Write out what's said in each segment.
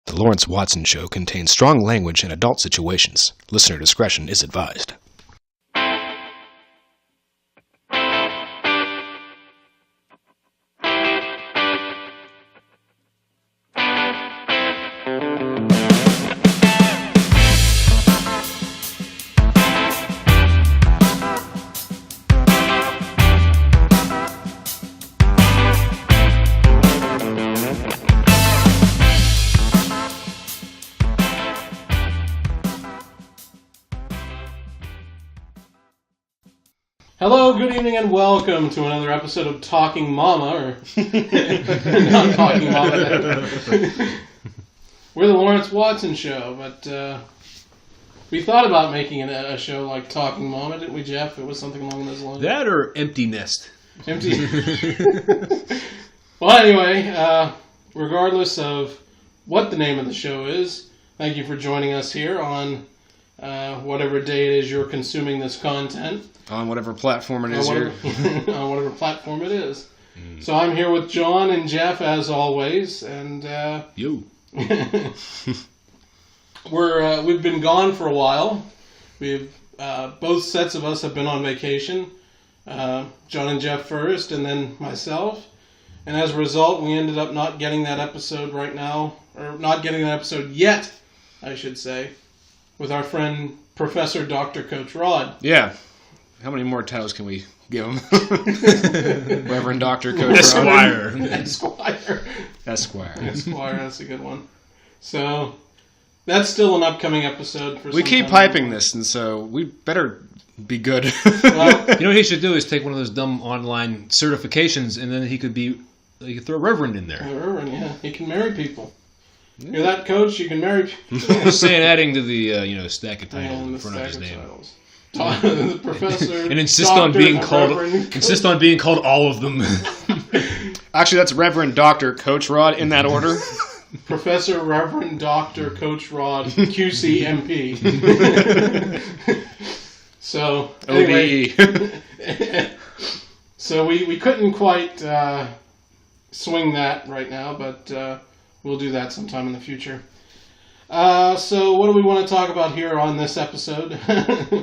The Lawrence Watson Show contains strong language and adult situations. Listener discretion is advised. Hello, good evening, and welcome to another episode of Talking Mama, or not Talking Mama. We're the Lawrence Watson Show, but we thought about making a show like Talking Mama, didn't we, Jeff? It was something along those lines. That or Empty Nest? Empty. Well, anyway, regardless of what the name of the show is, thank you for joining us here on whatever day it is you're consuming this content. On whatever platform it is here. On whatever platform it is. So I'm here with John and Jeff, as always, and You. we've been gone for a while. We've both sets of us have been on vacation. John and Jeff first, and then myself. And as a result, we ended up not getting that episode right now, or not getting that episode yet, I should say, with our friend Professor Dr. Coach Rod. Yeah. How many more titles can we give him? Reverend Dr. Coach Esquire. Esquire, that's a good one. So, that's still an upcoming episode. We keep hyping this, and so we better be good. Well, You know what he should do is take one of those dumb online certifications, and then he could throw Reverend in there. Reverend, yeah. He can marry people. You're that coach, you can marry people. Just saying, adding to the stack of titles in front of his name. The professor, And insist doctor, on being Reverend, called all of them. Actually, that's Reverend Dr. Coach Rod in that order. Professor, Reverend, Doctor, Coach Rod, QCMP. So, anyway. So we couldn't quite swing that right now, but we'll do that sometime in the future. So what do we want to talk about here on this episode?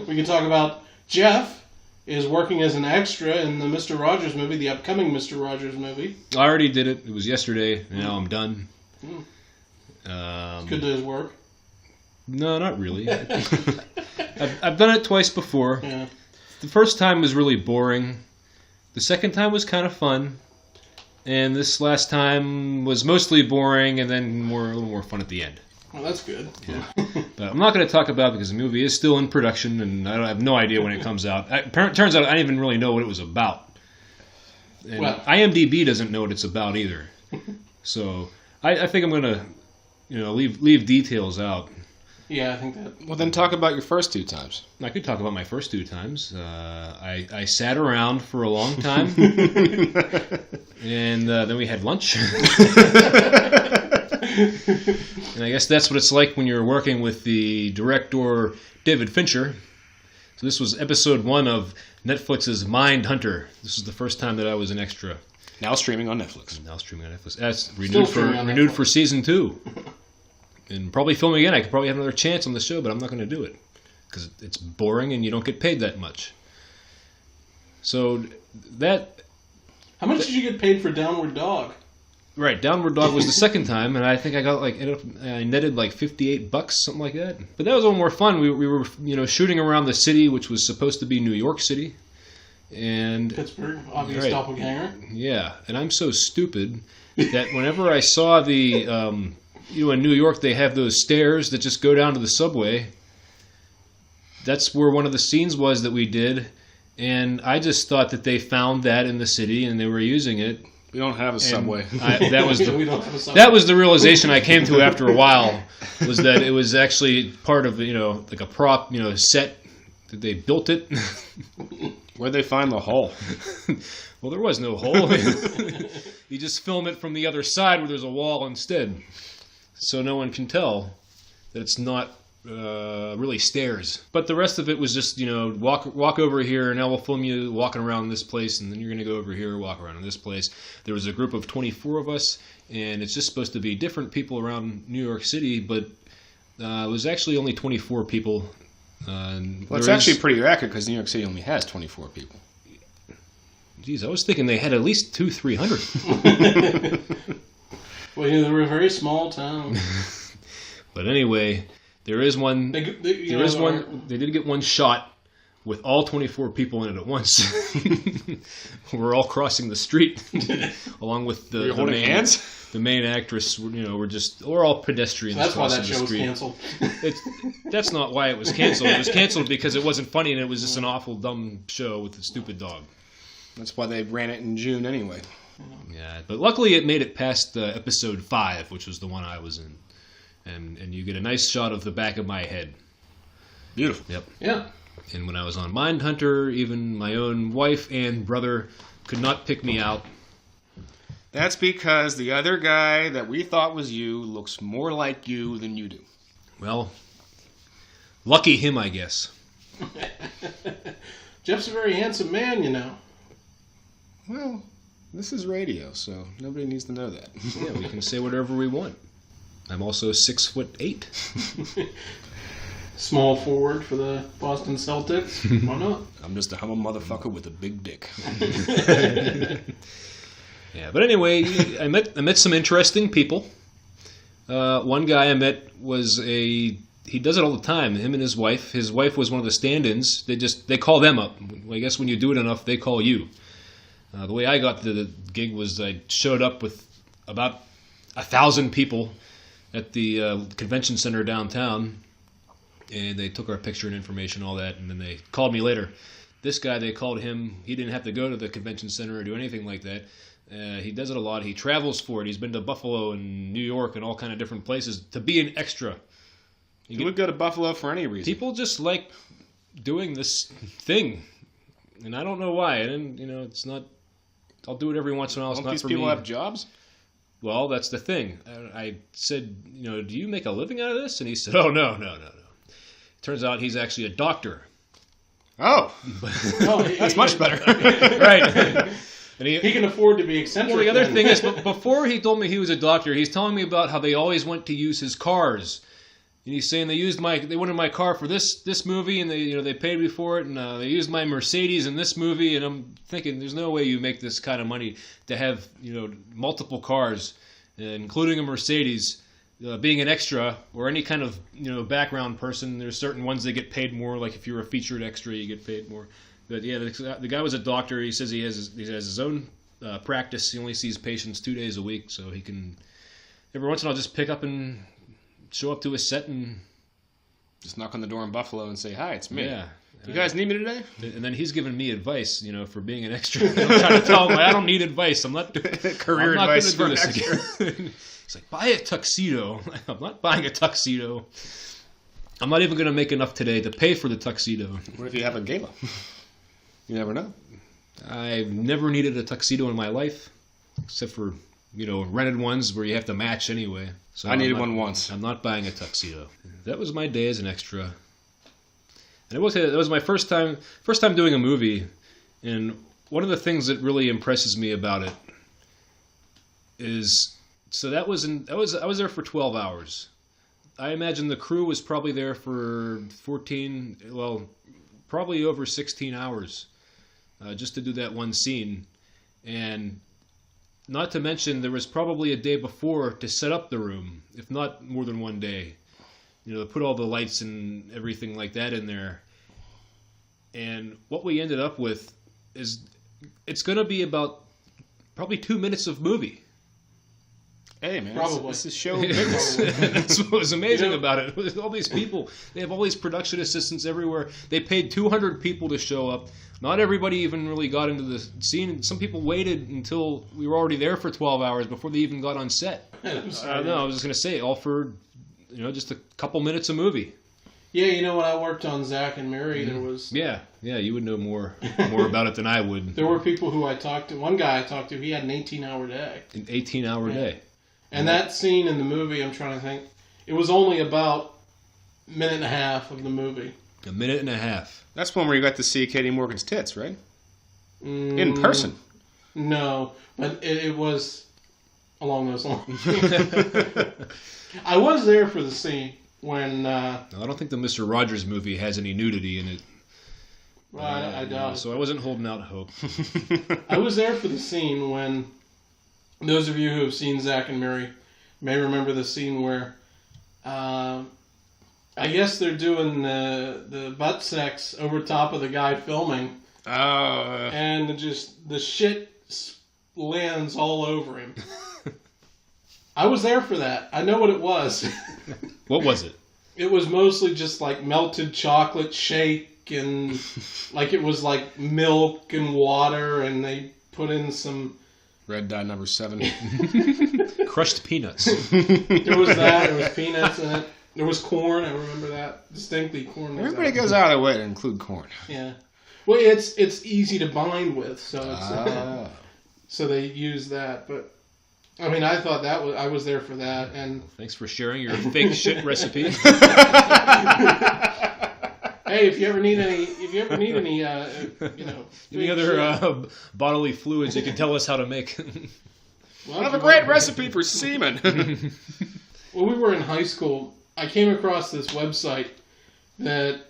We can talk about Jeff is working as an extra in the Mr. Rogers movie, the upcoming Mr. Rogers movie. I already did it. It was yesterday. Now I'm done. It's good to his work. No, not really. I've done it twice before. Yeah. The first time was really boring. The second time was kind of fun. And this last time was mostly boring and then a little more fun at the end. Well, that's good. Yeah. But I'm not going to talk about it because the movie is still in production and I have no idea when it comes out. Turns out I didn't even really know what it was about. And Well. IMDb doesn't know what it's about either. So I think I'm going to leave details out. Yeah, I think that. Well, then talk about your first two times. I could talk about my first two times. I sat around for a long time, and then we had lunch. And I guess that's what it's like when you're working with the director David Fincher. So this was episode 1 of Netflix's Mindhunter. This is the first time that I was an extra. Now streaming on Netflix. That's renewed for season 2. And probably filming again. I could probably have another chance on the show, but I'm not going to do it because it's boring and you don't get paid that much. So that. How much did you get paid for Downward Dog? Right, Downward Dog was the second time, and I think I got I netted like $58, something like that. But that was a little more fun. We were shooting around the city, which was supposed to be New York City, and Pittsburgh, obvious right. doppelganger. Yeah, and I'm so stupid that whenever I saw the in New York they have those stairs that just go down to the subway. That's where one of the scenes was that we did, and I just thought that they found that in the city and they were using it. We don't have a subway. That was the That was the realization I came to after a while, was that it was actually part of like a prop set that they built it. Where'd they find the hole? Well, there was no hole. You just film it from the other side where there's a wall instead, so no one can tell that it's not really stairs. But the rest of it was just, walk over here, and now we'll film you walking around this place, and then you're going to go over here, walk around in this place. There was a group of 24 of us, and it's just supposed to be different people around New York City, but it was actually only 24 people. Well, it's actually pretty accurate because New York City only has 24 people. Geez, I was thinking they had at least 200-300. Well, they were a very small town. But anyway, there is one. They did get one shot with all 24 people in it at once. We're all crossing the street along with the main hands. The main actress. We're all pedestrians. So that's why that show was canceled. That's not why it was canceled. It was canceled because it wasn't funny and it was just an awful dumb show with a stupid dog. That's why they ran it in June anyway. Yeah, but luckily it made it past episode 5, which was the one I was in. And you get a nice shot of the back of my head. Beautiful. Yep. Yeah. And when I was on Mindhunter, even my own wife and brother could not pick me out. That's because the other guy that we thought was you looks more like you than you do. Well, lucky him, I guess. Jeff's a very handsome man, Well, this is radio, so nobody needs to know that. Yeah, we can say whatever we want. I'm also 6'8". Small forward for the Boston Celtics. Why not? I'm just a humble motherfucker with a big dick. Yeah, but anyway, I met some interesting people. One guy I met was he does it all the time. Him and his wife. His wife was one of the stand-ins. They call them up. I guess when you do it enough, they call you. The way I got the gig was I showed up with about 1,000 people at the convention center downtown, and they took our picture and information, all that, and then they called me later. This guy, they called him. He didn't have to go to the convention center or do anything like that. He does it a lot. He travels for it. He's been to Buffalo and New York and all kind of different places to be an extra. You would go to Buffalo for any reason. People just like doing this thing, and I don't know why. And it's not. I'll do it every once in a while. It's Don't not these for people me. have jobs? Well, that's the thing. I said, do you make a living out of this? And he said, oh, no. Turns out he's actually a doctor. Oh. That's much better. Right. And he can afford to be eccentric. Well, the other thing is, before he told me he was a doctor, he's telling me about how they always went to use his cars. And he's saying they wanted my car for this movie, and they paid me for it, and they used my Mercedes in this movie, and I'm thinking, there's no way you make this kind of money to have multiple cars, including a Mercedes, being an extra or any kind of background person. There's certain ones that get paid more, like if you're a featured extra, you get paid more. But yeah, the guy was a doctor. He says he has his own practice. He only sees patients 2 days a week, so he can every once in a while just pick up and show up to a set and just knock on the door in Buffalo and say, "Hi, it's me. Yeah. You guys need me today?" And then he's giving me advice, for being an extra. I'm trying to tell him, I don't need advice. I'm not career advice for an extra. He's like, buy a tuxedo. I'm not buying a tuxedo. I'm not even going to make enough today to pay for the tuxedo. What if you have a gala? You never know. I've never needed a tuxedo in my life, except for rented ones where you have to match anyway. So I needed one once. I'm not buying a tuxedo. That was my day as an extra. And that was my first time doing a movie. And one of the things that really impresses me about it is, I was there for 12 hours. I imagine the crew was probably there for probably over 16 hours, just to do that one scene. And not to mention, there was probably a day before to set up the room, if not more than one day. To put all the lights and everything like that in there. And what we ended up with is, it's going to be about probably 2 minutes of movie. Hey, man. Probably. This is show business. That's what was amazing about it. With all these people, they have all these production assistants everywhere. They paid 200 people to show up. Not everybody even really got into the scene. Some people waited until we were already there for 12 hours before they even got on set. I was just going to say, all for just a couple minutes of movie. Yeah, when I worked on Zack and Mary, there was... Yeah, you would know more about it than I would. There were people who I talked to. One guy I talked to, he had an 18-hour day. An 18-hour day. And that scene in the movie, I'm trying to think, it was only about minute and a half of the movie. A minute and a half. That's one where you got to see Katie Morgan's tits, right? In person. No, but it was along those lines. I was there for the scene when... No, I don't think the Mr. Rogers movie has any nudity in it. Well, I doubt it. So I wasn't holding out hope. I was there for the scene when... Those of you who have seen Zack and Mary may remember the scene where... I guess they're doing the butt sex over top of the guy filming. And just the shit lands all over him. I was there for that. I know what it was. What was it? It was mostly just like melted chocolate shake and like it was like milk and water and they put in some... Red dye number 7. Crushed peanuts. There was that. There was peanuts in it. There was corn. I remember that distinctly. Corn. Everybody goes out of their way to include corn. Yeah. Well, it's easy to bind with, so it's so they use that. But I mean, I thought I was there for that. And thanks for sharing your fake shit recipe. Hey, if you ever need any, any other bodily fluids, you can tell us how to make. Well, I have a great recipe for semen. When we were in high school, I came across this website that...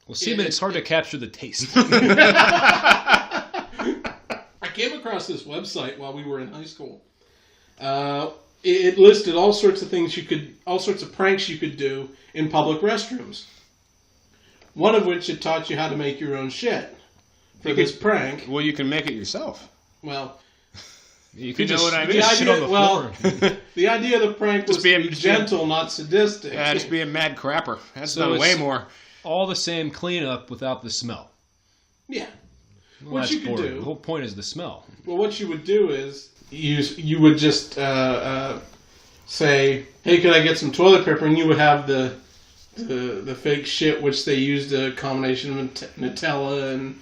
Well, semen, it's hard to capture the taste. I came across this website while we were in high school. It listed all sorts of things all sorts of pranks you could do in public restrooms. One of which it taught you how to make your own shit for this prank. Well, you can make it yourself. Well... You could know what I mean? Shit on the floor. The idea of the prank was to be gentle, not sadistic. Yeah, just be a mad crapper. That's So done way more. All the same cleanup without the smell. Yeah. Well, What that's you could boring. do... The whole point is the smell. Well, what you would do is you would just say, "Hey, could I get some toilet paper?" And you would have the fake shit, which they used a combination of Nutella and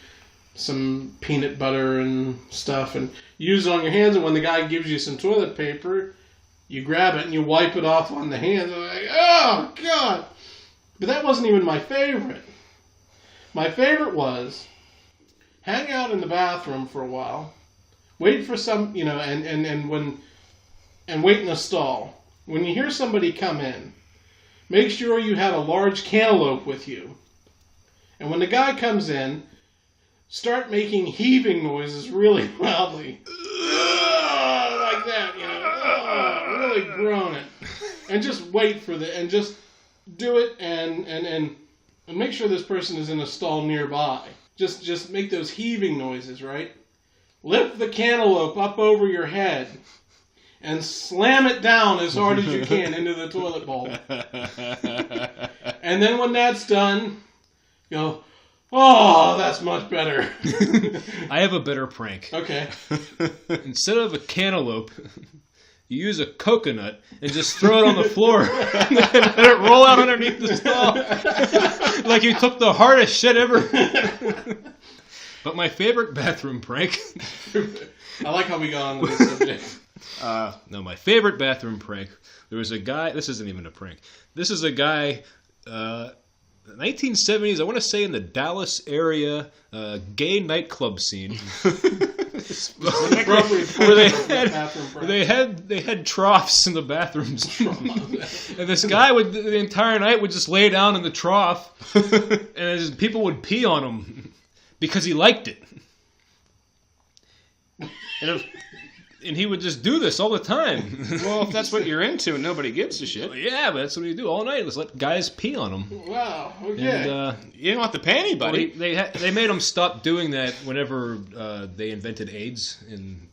some peanut butter and stuff, and use it on your hands. And when the guy gives you some toilet paper, you grab it and you wipe it off on the hands. And like, oh God! But that wasn't even my favorite. My favorite was hang out in the bathroom for a while, wait for some, and wait in a stall. When you hear somebody come in, make sure you have a large cantaloupe with you. And when the guy comes in, start making heaving noises really loudly. Like that, really groan it. And just wait for and just do it and make sure this person is in a stall nearby. Just make those heaving noises, right? Lift the cantaloupe up over your head and slam it down as hard as you can into the toilet bowl. And then when that's done, go, oh, that's much better. I have a better prank. Okay. Instead of a cantaloupe, you use a coconut and just throw it on the floor and let it roll out underneath the stall. Like you took the hardest shit ever. But my favorite bathroom prank... I like how we got on with this subject. No, my favorite bathroom prank. There was a guy... This isn't even a prank. This is a guy... 1970s, I want to say in the Dallas area, gay nightclub scene. where they had troughs in the bathrooms. And this guy would the entire night would just lay down in the trough and people would pee on him because he liked it. And he would just do this all the time. Well, if that's what you're into, nobody gives a shit. Yeah, but that's what he do all night. Just let guys pee on him. Wow. Okay. And, you don't have to pay anybody. Well, they made him stop doing that whenever they invented AIDS, and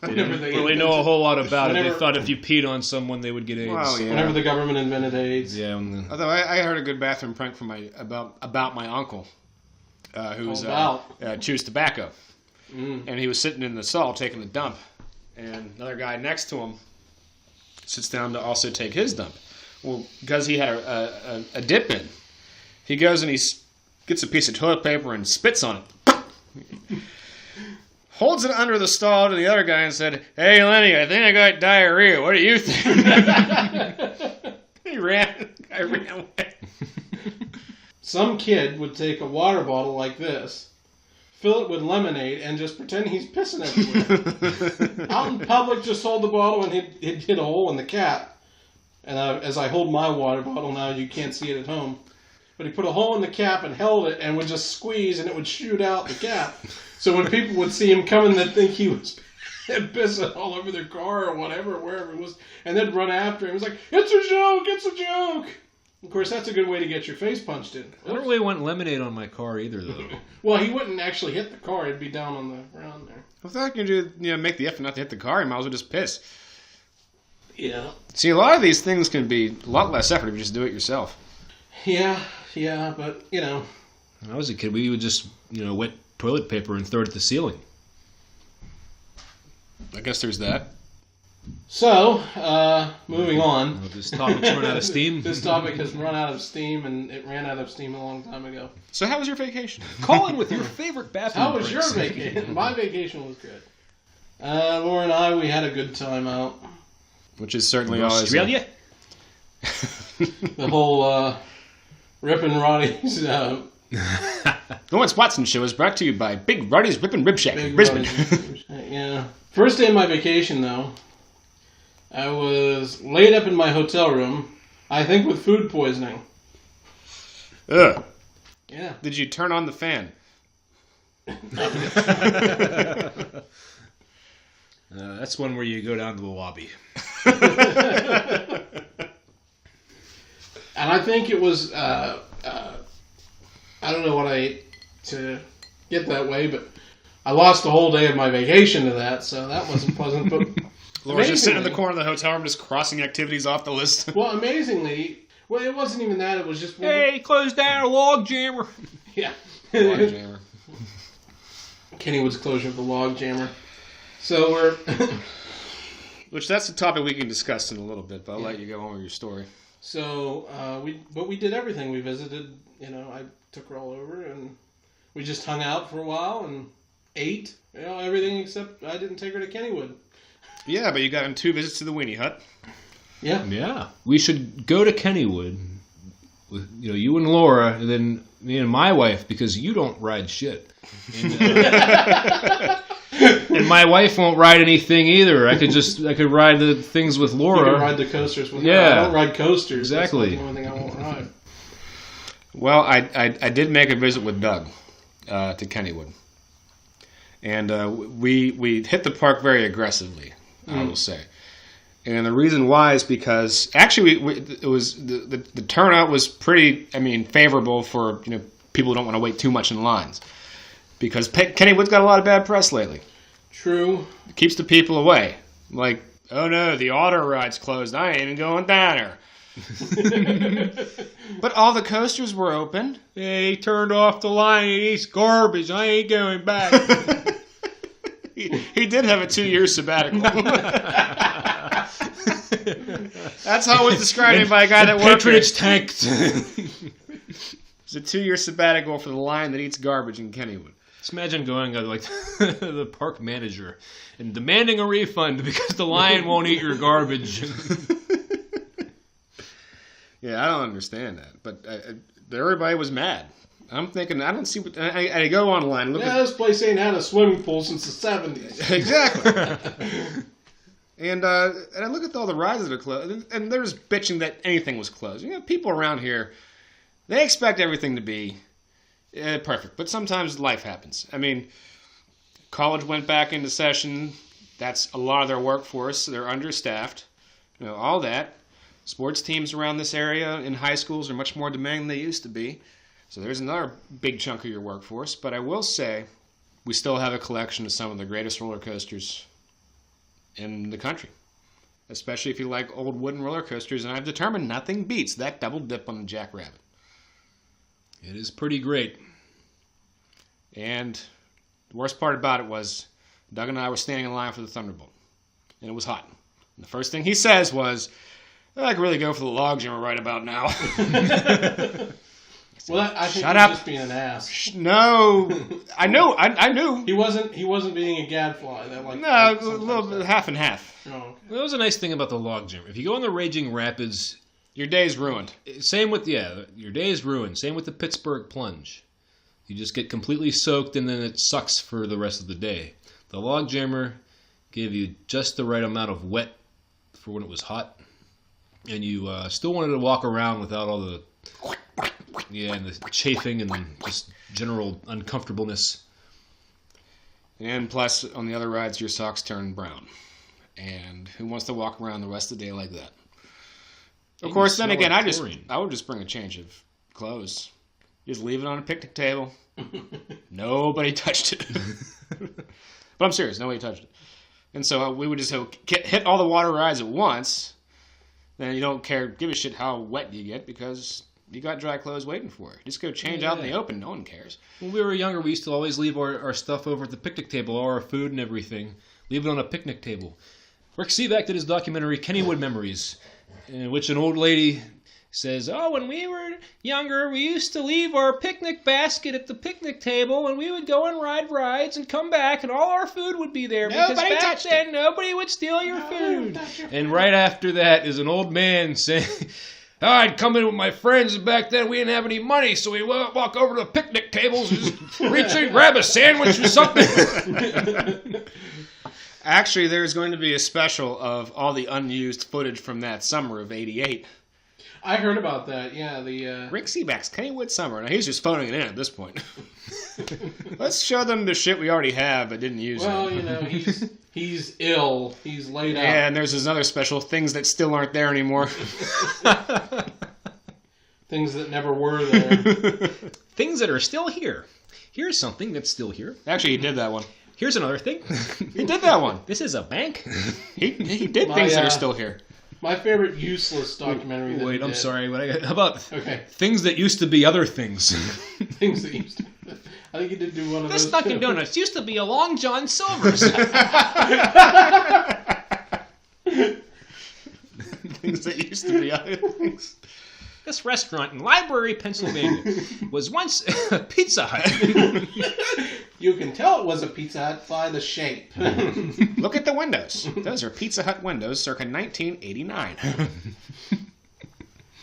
they didn't really know a whole lot about it. They thought if you peed on someone, they would get AIDS. Well, yeah. Whenever the government invented AIDS. Yeah. Although I heard a good bathroom prank from about my uncle, who's chews tobacco. And he was sitting in the stall taking a dump. And another guy next to him sits down to also take his dump. Well, because he had a dip in, he goes and he gets a piece of toilet paper and spits on it. Holds it under the stall to the other guy and said, "Hey, Lenny, I think I got diarrhea. What do you think?" He ran. I ran away. Some kid would take a water bottle like this, fill it with lemonade, and just pretend he's pissing everywhere. Out in public, just hold the bottle and he'd hit a hole in the cap. And as I hold my water bottle now, you can't see it at home. But he put a hole in the cap and held it and would just squeeze and it would shoot out the cap. So when people would see him coming, they'd think he was pissing all over their car or whatever, wherever it was. And they'd run after him. It was like, it's a joke, it's a joke. Of course, that's a good way to get your face punched in. I don't really want lemonade on my car either, though. Well, he wouldn't actually hit the car. It'd be down on the ground there. If that can make the effort not to hit the car, you might as well just piss. Yeah. See, a lot of these things can be a lot less effort if you just do it yourself. Yeah, but, When I was a kid, we would just, wet toilet paper and throw it at the ceiling. I guess there's that. So, moving on. Well, this topic's run out of steam. This topic has run out of steam, and it ran out of steam a long time ago. So how was your vacation? Call in with your favorite bathroom How was breaks. your vacation? My vacation was good. Laura and I, we had a good time out. Which is certainly always... Australia? The whole Rip and Roddy's... Lawrence Watson Show is brought to you by Big Roddy's Rip and Rib Shack, Brisbane. Yeah. First day of my vacation, though, I was laid up in my hotel room, I think with food poisoning. Ugh. Yeah. Did you turn on the fan? That's one where you go down to the lobby. And I think it was, I don't know what I ate to get that way, but I lost the whole day of my vacation to that, so that wasn't pleasant. But Laura's just sitting in the corner of the hotel room just crossing activities off the list. Well, amazingly, it wasn't even that, it was just... Hey, close down a log jammer. Yeah. Log jammer. Kennywood's closure of the log jammer. So we're... Which that's a topic we can discuss in a little bit, but I'll let you go on with your story. So, we did everything. We visited, I took her all over, and we just hung out for a while and ate, everything except I didn't take her to Kennywood. Yeah, but you got in 2 visits to the Weenie Hut. Yeah. Yeah. We should go to Kennywood with, you and Laura, and then me and my wife, because you don't ride shit. And, and my wife won't ride anything either. I could ride the things with Laura. You can ride the coasters with her. Yeah. I don't ride coasters. Exactly. That's the only thing I won't ride. Well, I did make a visit with Doug to Kennywood. And we hit the park very aggressively, I will say. And the reason why is because actually it was the turnout was pretty favorable for people who don't want to wait too much in lines, because Kennywood's got a lot of bad press lately. True. It keeps the people away. Like, oh no, the auto ride's closed. I ain't even going down there. But all the coasters were open. Yeah, he turned off the line and eats garbage. I ain't going back. He did have a 2-year sabbatical. That's how it was described by a guy that worked Patronage tanked. It's a 2-year sabbatical for the line that eats garbage in Kennywood. Just imagine going like the park manager and demanding a refund because the lion won't eat your garbage. Yeah, I don't understand that, but everybody was mad. I'm thinking, I don't see what... I go online, look at... this place ain't had a swimming pool since the 70s. Exactly. And I look at all the rides that are closed, and they're just bitching that anything was closed. People around here, they expect everything to be perfect, but sometimes life happens. College went back into session. That's a lot of their workforce. They're understaffed. All that. Sports teams around this area in high schools are much more demanding than they used to be. So there's another big chunk of your workforce. But I will say, we still have a collection of some of the greatest roller coasters in the country. Especially if you like old wooden roller coasters. And I've determined nothing beats that double dip on the Jackrabbit. It is pretty great. And the worst part about it was, Doug and I were standing in line for the Thunderbolt. And it was hot. And the first thing he says was, I could really go for the log jammer right about now. Well, I think Shut he's up. just being an ass. No, I knew. He wasn't being a gadfly. No, a little bit, half and half. Oh. Well, that was a nice thing about the log jam. If you go on the Raging Rapids, Your day's ruined. Same with, your day is ruined. Same with the Pittsburgh plunge. You just get completely soaked and then it sucks for the rest of the day. The log jammer gave you just the right amount of wet for when it was hot. And you still wanted to walk around without all the and the chafing and just general uncomfortableness. And plus, on the other rides, your socks turn brown. And who wants to walk around the rest of the day like that? Of course, then again, I would just bring a change of clothes. Just leave it on a picnic table. Nobody touched it. But I'm serious, nobody touched it. And so we would just hit all the water rides at once. Then you don't give a shit how wet you get because you got dry clothes waiting for you. Just go change out in the open. No one cares. When we were younger, we used to always leave our stuff over at the picnic table, all our food and everything. Leave it on a picnic table. Rick Seaback did his documentary, Kennywood Memories, in which an old lady says, when we were younger, we used to leave our picnic basket at the picnic table, and we would go and ride rides and come back, and all our food would be there. Because back then, nobody would steal your food. And right after that is an old man saying, I'd come in with my friends, and back then we didn't have any money, so we walk over to the picnic tables and just reach in, grab a sandwich or something. Actually, there's going to be a special of all the unused footage from that summer of '88. I heard about that, yeah. Rick Seaback's Kennywood Summer. Now, he's just phoning it in at this point. Let's show them the shit we already have but didn't use. Well, he's ill. He's laid out. Yeah, and there's another special, things that still aren't there anymore. Things that never were there. Things that are still here. Here's something that's still here. Actually, he did that one. Here's another thing. He did that one. This is a bank. He did things that are still here. My favorite useless documentary. Wait, I'm sorry. How about things that used to be other things? Things that used to be. I think you did do one of those. This Dunkin' Donuts used to be a Long John Silver's. Things that used to be other things. This restaurant in Library, Pennsylvania, was once a Pizza Hut. You can tell it was a Pizza Hut by the shape. Look at the windows. Those are Pizza Hut windows circa 1989.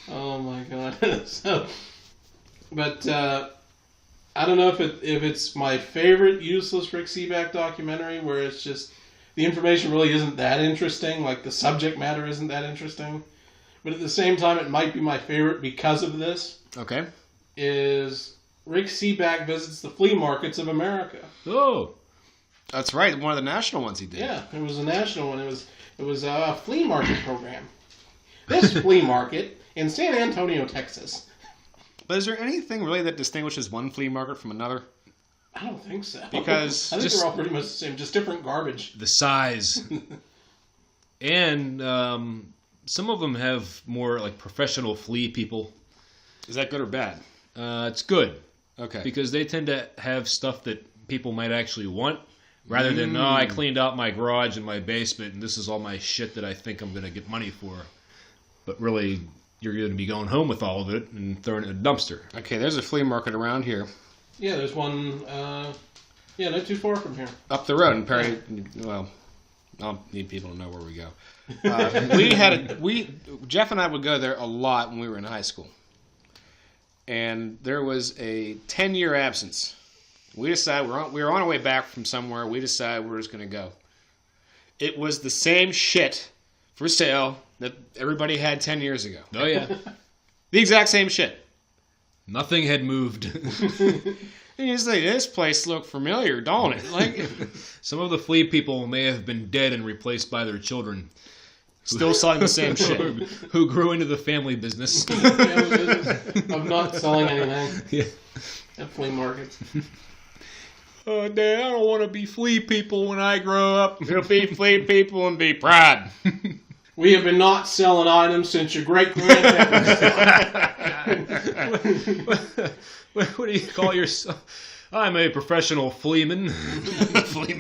Oh my god. But I don't know if it's my favorite useless Rick Seaback documentary where it's just the information really isn't that interesting, like the subject matter isn't that interesting. But at the same time, it might be my favorite because of this. Okay. Is Rick Seaback visits the flea markets of America. Oh. That's right. One of the national ones he did. Yeah, it was a national one. It was a flea market program. This flea market in San Antonio, Texas. But is there anything really that distinguishes one flea market from another? I don't think so. Because I think they're all pretty much the same, just different garbage. The size. And some of them have more like professional flea people. Is that good or bad? It's good. Okay. Because they tend to have stuff that people might actually want, rather than, I cleaned out my garage and my basement, and this is all my shit that I think I'm going to get money for. But really, you're going to be going home with all of it and throwing it in a dumpster. Okay, there's a flea market around here. Yeah, there's one, not too far from here. Up the road in Perry. Well, I'll need people to know where we go. Jeff and I would go there a lot when we were in high school. And there was a 10-year absence. We decided we were on our way back from somewhere. We decided we were just going to go. It was the same shit for sale that everybody had 10 years ago. Oh, yeah. The exact same shit. Nothing had moved. And you say, this place looked familiar, don't it? Like, some of the flea people may have been dead and replaced by their children. Still selling the same shit. Who grew into the family business. Of not selling anything at flea markets. Oh, Dad, I don't want to be flea people when I grow up. You'll be flea people and be proud. We have been not selling items since your great-grandparents. What do you call yourself? I'm a professional fleaman.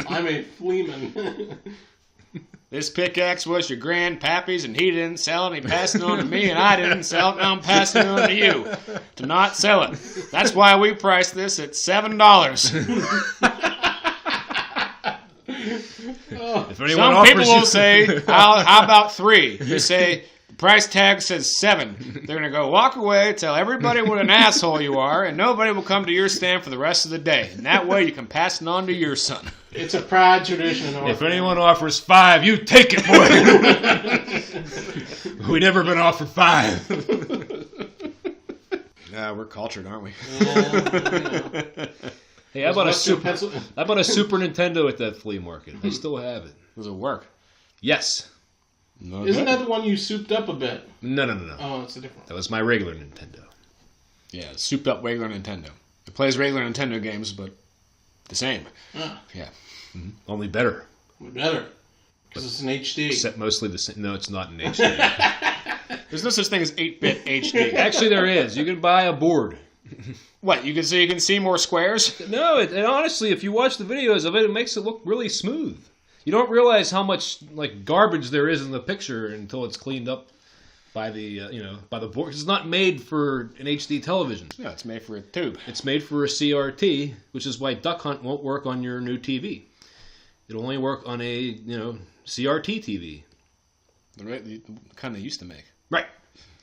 I'm a fleaman. This pickaxe was your grandpappy's, and he didn't sell it. He passed it on to me, and I didn't sell it, and I'm passing it on to you to not sell it. That's why we priced this at $7. If some people will say, how about $3? You say, the price tag says $7. They're going to go walk away, tell everybody what an asshole you are, and nobody will come to your stand for the rest of the day. And that way you can pass it on to your son. It's a proud tradition. If anyone offers $5, you take it, boy. We've never been offered $5. We're cultured, aren't we? Hey, I bought a Super Nintendo at that flea market. I still have it. Does it work? Yes. No, isn't that the one you souped up a bit? No. Oh, it's a different one. That was my regular Nintendo. Yeah, souped up regular Nintendo. It plays regular Nintendo games, but the same. Yeah. Mm-hmm. Only better. Better. Because it's an HD. Except mostly the same. No, it's not an HD. There's no such thing as 8-bit HD. Actually, there is. You can buy a board. What, you can see more squares? No, and honestly, if you watch the videos of it, it makes it look really smooth. You don't realize how much garbage there is in the picture until it's cleaned up by the by the board. It's not made for an HD television. No, it's made for a tube. It's made for a CRT, which is why Duck Hunt won't work on your new TV. It'll only work on a CRT TV. The kind they used to make. Right,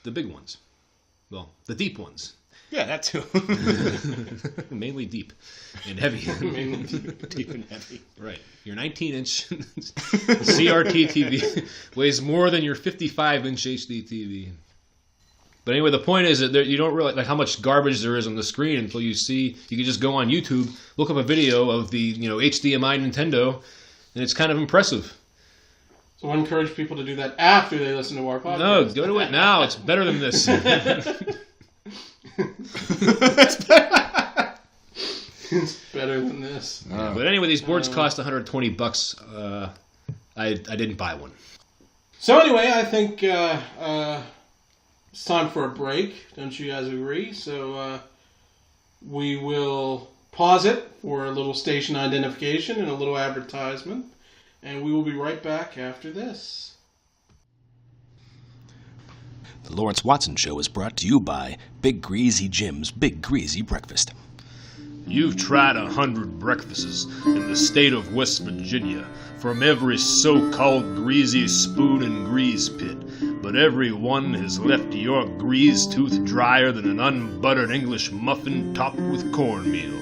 the big ones. Well, the deep ones. Yeah, that too. Mainly deep and heavy. Mainly deep and heavy. Right. Your 19-inch CRT TV weighs more than your 55-inch HD TV. But anyway, the point is that you don't realize how much garbage there is on the screen until you see. You can just go on YouTube, look up a video of the HDMI Nintendo, and it's kind of impressive. So I encourage people to do that after they listen to our podcast. No, go to it now. It's better than this. It's better than this. But anyway, these boards cost $120. I didn't buy one. So anyway, I think it's time for a break. Don't you guys agree? So we will pause it for a little station identification and a little advertisement. And we will be right back after this. The Lawrence Watson Show is brought to you by Big Greasy Jim's Big Greasy Breakfast. You've tried 100 breakfasts in the state of West Virginia from every so-called greasy spoon and grease pit, but every one has left your grease tooth drier than an unbuttered English muffin topped with cornmeal.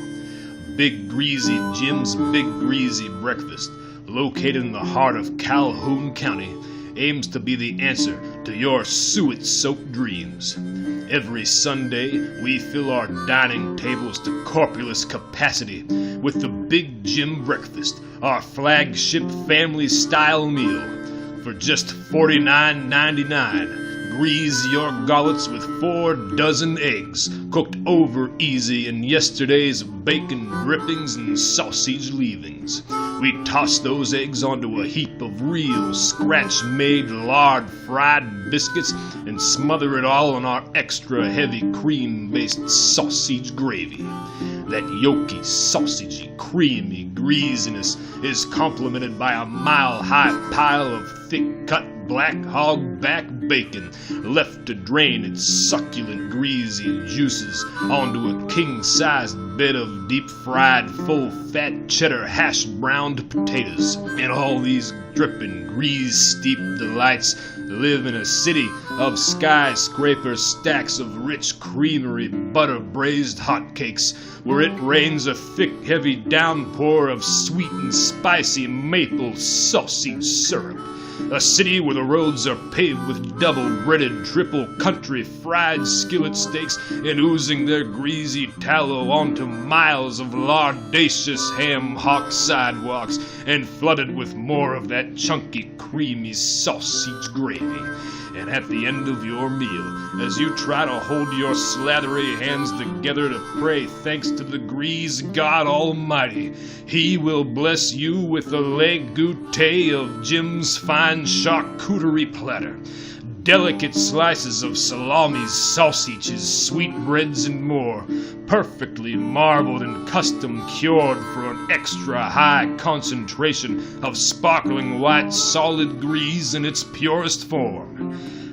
Big Greasy Jim's Big Greasy Breakfast, located in the heart of Calhoun County, aims to be the answer to your suet-soaked dreams. Every Sunday, we fill our dining tables to corpulous capacity with the Big Jim Breakfast, our flagship family-style meal. For just $49.99, grease your gullets with 4 dozen eggs, cooked over easy in yesterday's bacon drippings and sausage leavings. We toss those eggs onto a heap of real scratch-made lard-fried biscuits and smother it all in our extra-heavy cream-based sausage gravy. That yolky, sausagey, creamy greasiness is complemented by a mile-high pile of thick-cut black hog back bacon left to drain its succulent greasy juices onto a king-sized bed of deep-fried full-fat cheddar hash-browned potatoes. And all these dripping grease-steeped delights live in a city of skyscraper stacks of rich creamery butter-braised hotcakes where it rains a thick heavy downpour of sweet and spicy maple sausage syrup. A city where the roads are paved with double-breaded triple country fried skillet steaks and oozing their greasy tallow onto miles of lardacious ham hock sidewalks and flooded with more of that chunky, creamy sausage gravy. And at the end of your meal, as you try to hold your slathery hands together to pray thanks to the grease God Almighty, He will bless you with a leg goûter of Jim's fine charcuterie platter. Delicate slices of salamis, sausages, sweetbreads, and more, perfectly marbled and custom cured for an extra high concentration of sparkling white solid grease in its purest form.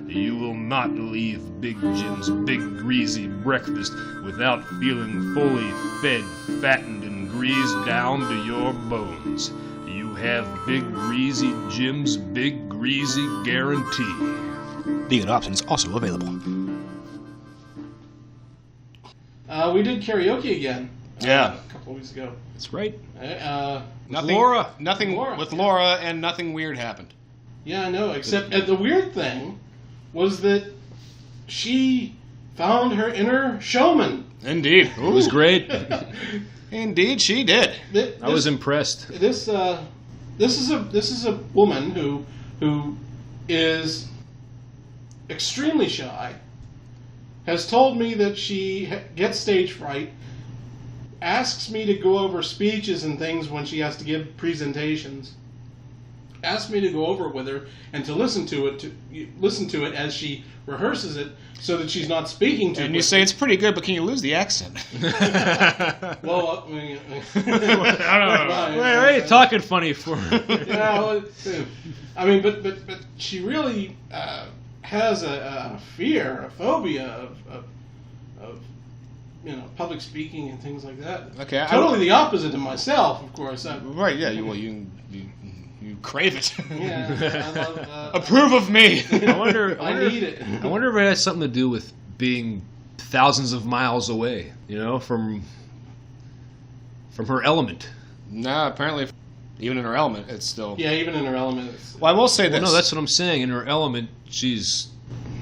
You will not leave Big Jim's Big Greasy Breakfast without feeling fully fed, fattened, and greased down to your bones. You have Big Greasy Jim's Big Greasy Guarantee. Vegan options also available. We did karaoke again. Yeah. A couple weeks ago. That's right. Nothing, Laura. Nothing Laura. with Laura, and nothing weird happened. Yeah, I know. Except the weird thing was that she found her inner showman. Indeed. It was great. Indeed, she did. I was impressed. This is a woman who is extremely shy. Has told me that she gets stage fright. Asks me to go over speeches and things when she has to give presentations. Asks me to go over it with her and to listen to it as she rehearses it, so that she's not speaking to. And you say it's pretty good, but can you lose the accent? Well, I mean, Why are you talking funny for? Yeah, well, I mean, but she really has a fear, a phobia of public speaking and things like that. Okay, totally the opposite of myself, of course. Right? Yeah. You crave it. Yeah, I love, Approve of me. I wonder. I need it. I wonder if it has something to do with being thousands of miles away. From her element. No, apparently, even in her element, it's still. Yeah, even in her element. Well, I will say this. Well, no, that's what I'm saying. In her element, she's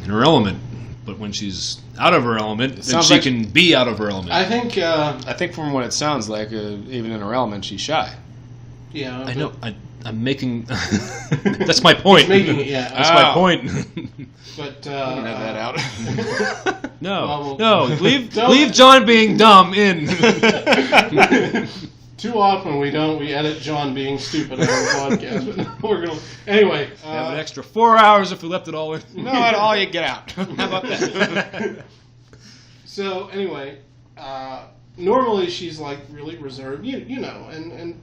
in her element. But when she's out of her element, then she can be out of her element. I think from what it sounds like, even in her element, she's shy. Yeah, I know. I'm making. That's my point. Making it, yeah. That's my point. But You can have that out. No, leave John being dumb in. Too often we edit John being stupid on our podcast. But we're gonna anyway. Have an extra 4 hours if we left it all in. No, all you get out. How about that? So anyway, normally she's like really reserved, and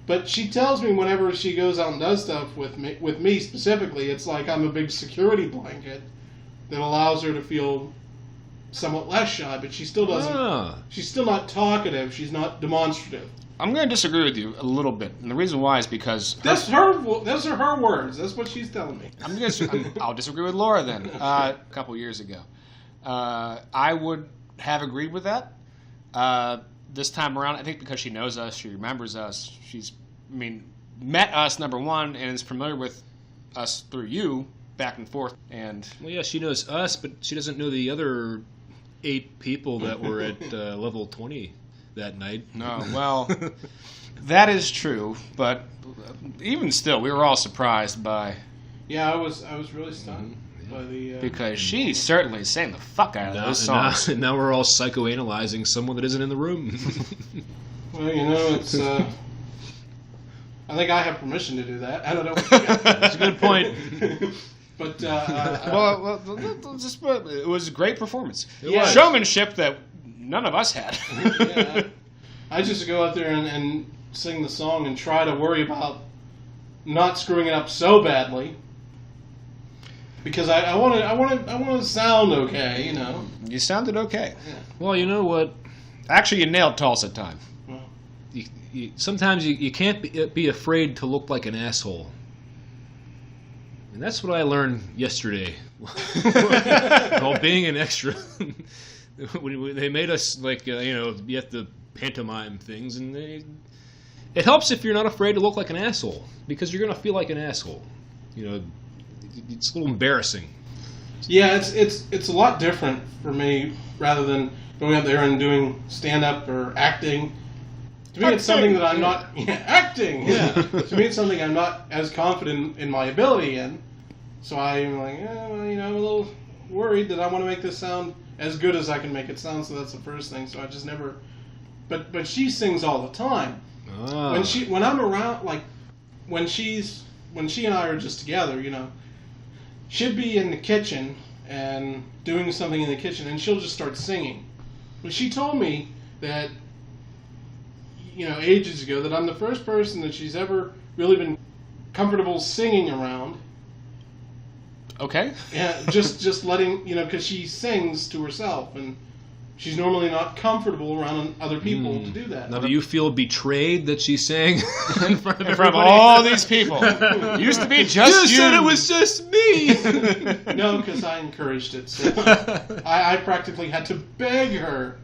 but she tells me whenever she goes out and does stuff with me specifically, it's like I'm a big security blanket that allows her to feel somewhat less shy, but she still doesn't. She's still not talkative. She's not demonstrative. I'm going to disagree with you a little bit, and the reason why is because Those are her words. That's what she's telling me. I'll disagree with Laura then. A couple years ago, I would have agreed with that. This time around, I think because she knows us, she remembers us. She's, met us, number one, and is familiar with us through you, back and forth. And well, yeah, she knows us, but she doesn't know the other 8 people that were at level 20 that night. No, well, that is true. But even still, we were all surprised by. Yeah, I was really stunned by the. Because she certainly sang the fuck out of those songs. Now we're all psychoanalyzing someone that isn't in the room. Well, it's. I think I have permission to do that. I don't know. That's a good point. But it was a great performance. It was. Showmanship that none of us had. Yeah, I just go out there and sing the song and try to worry about not screwing it up so badly. Because I want to sound okay, You sounded okay. Yeah. Well, you know what? Actually, you nailed Tulsa time. Well, sometimes you can't be afraid to look like an asshole. And that's what I learned yesterday while being an extra. When they made us you have to pantomime things, and it helps if you're not afraid to look like an asshole, because you're going to feel like an asshole. It's a little embarrassing. Yeah, it's a lot different for me rather than going out there and doing stand-up or acting. To me, it's something that I'm not acting. Yeah, to me, it's something I'm not as confident in my ability in. So I'm like, I'm a little worried that I want to make this sound as good as I can make it sound. So that's the first thing. So I just never. But she sings all the time. Ah. When I'm around, like when she and I are just together, she'd be in the kitchen and doing something in the kitchen, and she'll just start singing. But she told me that, ages ago, that I'm the first person that she's ever really been comfortable singing around. Okay. Yeah, just letting, because she sings to herself, and she's normally not comfortable around other people to do that. Now, do you feel betrayed that she sang in front of everybody? all these people? It used to be just you. said it was just me. No, because I encouraged it. So I practically had to beg her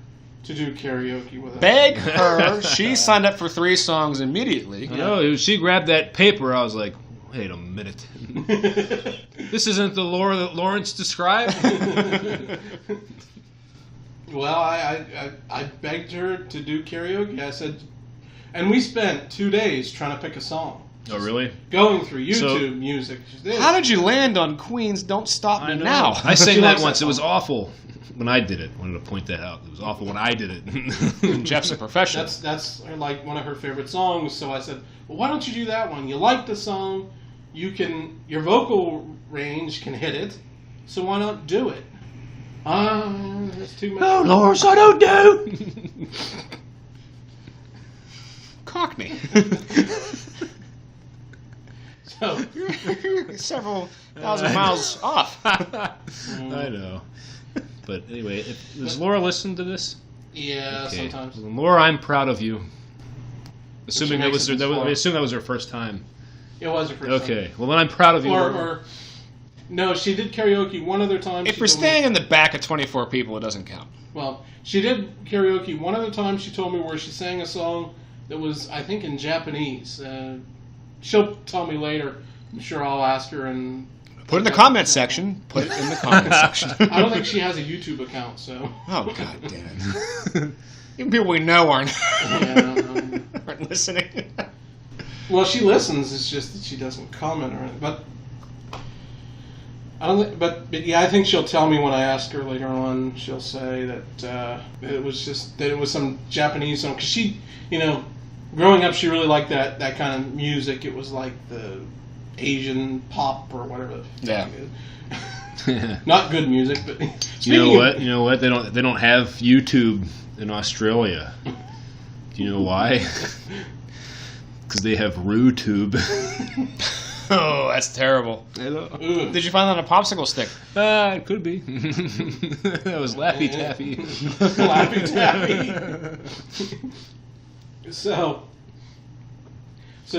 to do karaoke with us. Beg her. She signed up for 3 songs immediately. No, she grabbed that paper. I was like, wait a minute. This isn't the Laura that Lawrence described? Well, I begged her to do karaoke. I said, and we spent 2 days trying to pick a song. Oh, really? Going through YouTube music. How did you land on Queen's Don't Stop Me Now? I sang that once. It was awful when I did it. I wanted to point that out. It was awful when I did it. Jeff's a professional. That's like one of her favorite songs. So I said, well, why don't you do that one? You like the song. Your vocal range can hit it. So why not do it? That's too much. Oh, Lawrence, I don't do. Cockney. So You're several thousand miles off. I know. But anyway, does Laura listen to this? Yeah, Okay. sometimes. Well, Laura, I'm proud of you. Assuming She that was makes it I assume that was her first time. It was her first Okay. Well, then I'm proud of you. time. Laura. Or no, she did karaoke one other time. If She we're told me- staying in the back of 24 people, it doesn't count. Well, she did karaoke one other time. She told me where she sang a song that was, I think, in Japanese. She'll tell me later. I'm sure I'll ask her and Put it in the comments section. Put it in the comments section. I don't think she has a YouTube account, so. Oh, God damn it. Even people we know aren't, Yeah, aren't listening. well, she listens. It's just that she doesn't comment or anything. But I don't. But yeah, I think she'll tell me when I ask her later on. She'll say that it was some Japanese song because she, growing up, she really liked that kind of music. It was like the Asian pop or whatever. Yeah. Not good music, but You know what? They don't have YouTube in Australia. Do you know why? Because they have RooTube. Oh, that's terrible. Did you find that on a popsicle stick? It could be. That was Laffy Taffy. Laffy Taffy. So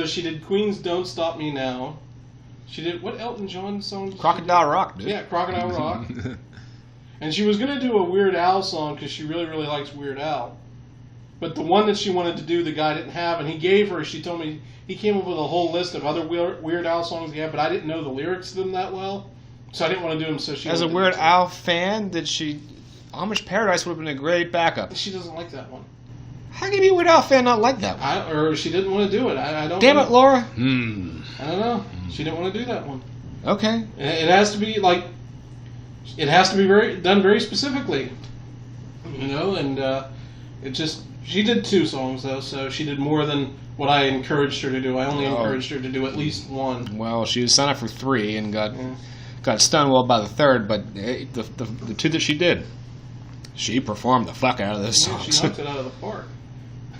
she did Queen's Don't Stop Me Now. She did, what Elton John song? Did Crocodile Rock, dude. Yeah, Crocodile Rock. And she was going to do a Weird Al song because she really, really likes Weird Al. But the one that she wanted to do, the guy didn't have, and she told me, he came up with a whole list of other Weird Al songs he had, but I didn't know the lyrics to them that well. So I didn't want to do them, so she... As a Weird Al fan, Amish Paradise would have been a great backup. She doesn't like that one. How can you be a Weird Al fan not like that one? Or she didn't want to do it. I don't Damn know. it, Laura. I don't know. She didn't want to do that one. Okay. It has to be done very specifically, and she did 2 songs though, so she did more than what I encouraged her to do. I only encouraged her to do at least 1. Well, she was signed up for 3 and got stung well by the 3rd, but the 2 that she did, she performed the fuck out of those songs. She knocked it out of the park.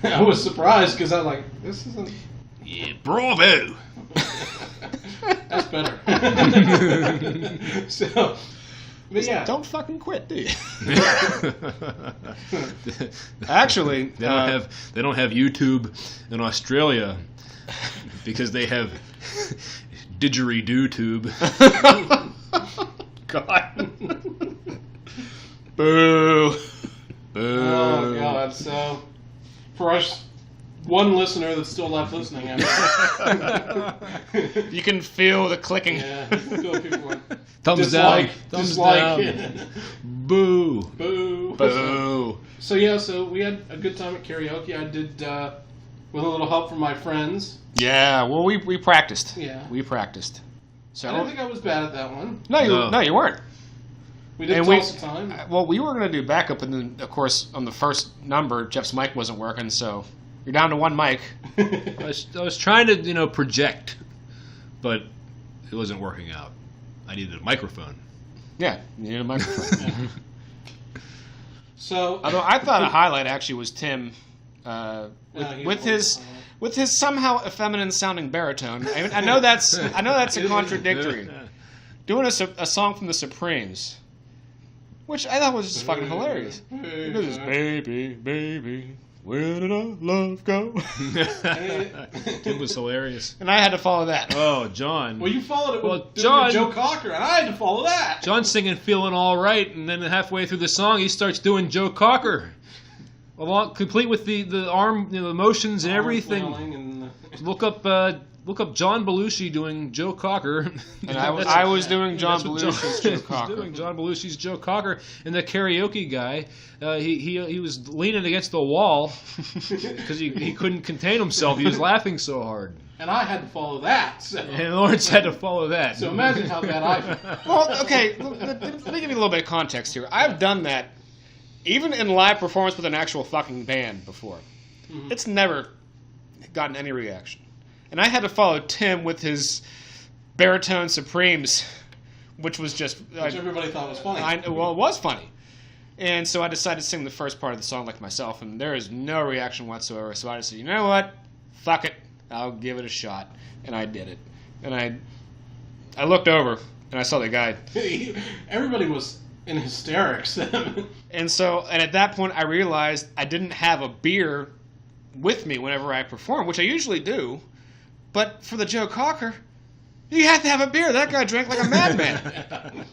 I was surprised because I was like, this isn't... Yeah, bravo! That's better. So, but yeah. Don't fucking quit, do you? Actually, they don't have YouTube in Australia because they have didgeridoo-tube. God. Boo. Boo. Oh God! So, for us, one listener that's still left listening, You can feel the clicking. Yeah, feel people like, Thumbs down. Thumbs down. Boo. Boo. Boo. So yeah, so we had a good time at karaoke. I did with a little help from my friends. Yeah, well, we practiced. Yeah. We practiced. So I didn't think I was bad at that one. No, you weren't. We did And Tulsa time. Well, we were going to do backup, and then, of course, on the first number, Jeff's mic wasn't working, so you're down to 1 mic. I was trying to, project, but it wasn't working out. I needed a microphone. Yeah, you need a microphone. Yeah. So, Although I thought a highlight actually was Tim with his somehow effeminate sounding baritone. I know that's a contradictory. Doing a song from the Supremes. which I thought was just fucking hilarious. It was just, baby, baby, where did our love go? It was hilarious. And I had to follow that. Oh, John. Well, you followed it with John, Joe Cocker, and I had to follow that. John's singing "Feeling All Right," and then halfway through the song, he starts doing Joe Cocker, complete with the arm, the motions and everything. Look up John Belushi doing Joe Cocker. And I was doing John Belushi's Joe Cocker. Doing John Belushi's Joe Cocker, and the karaoke guy, he was leaning against the wall because he couldn't contain himself. He was laughing so hard. And I had to follow that. So. And Lawrence had to follow that. So imagine how bad I feel. Well, okay, let me give you a little bit of context here. I've done that even in live performance with an actual fucking band before. Mm-hmm. It's never gotten any reaction. And I had to follow Tim with his baritone Supremes, which was just... Which everybody thought was funny. Well, it was funny. And so I decided to sing the first part of the song like myself, and there is no reaction whatsoever. So I just said, you know what? Fuck it. I'll give it a shot. And I did it. And I looked over, and I saw the guy. Everybody was in hysterics. And at that point, I realized I didn't have a beer with me whenever I perform, which I usually do. But for the Joe Cocker, you have to have a beer. That guy drank like a madman.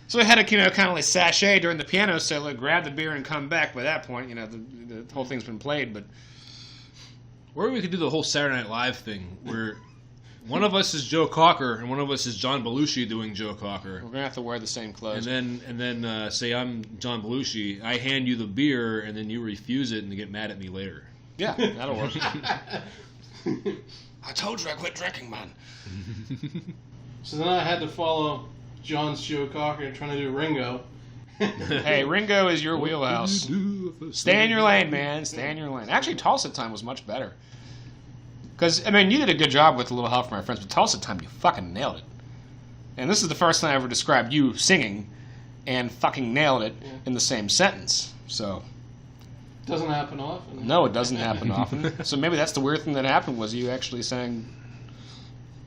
So I had to, kind of like sashay during the piano solo, grab the beer and come back. By that point, the whole thing's been played. But or we could do the whole Saturday Night Live thing where one of us is Joe Cocker and one of us is John Belushi doing Joe Cocker. We're gonna have to wear the same clothes. And then say I'm John Belushi. I hand you the beer and then you refuse it and you get mad at me later. Yeah, that'll work. I told you I quit drinking, man. So then I had to follow John's Joe Cocker trying to do Ringo. Hey, Ringo is your wheelhouse. Stay in your lane, man. Stay in your lane. Actually, Tulsa Time was much better. Because, you did a good job with A Little Help from My Friends, but Tulsa Time, you fucking nailed it. And this is the first time I ever described you singing and fucking nailed it in the same sentence. So... Doesn't happen often. No, it doesn't happen often. So maybe that's the weird thing that happened was you actually sang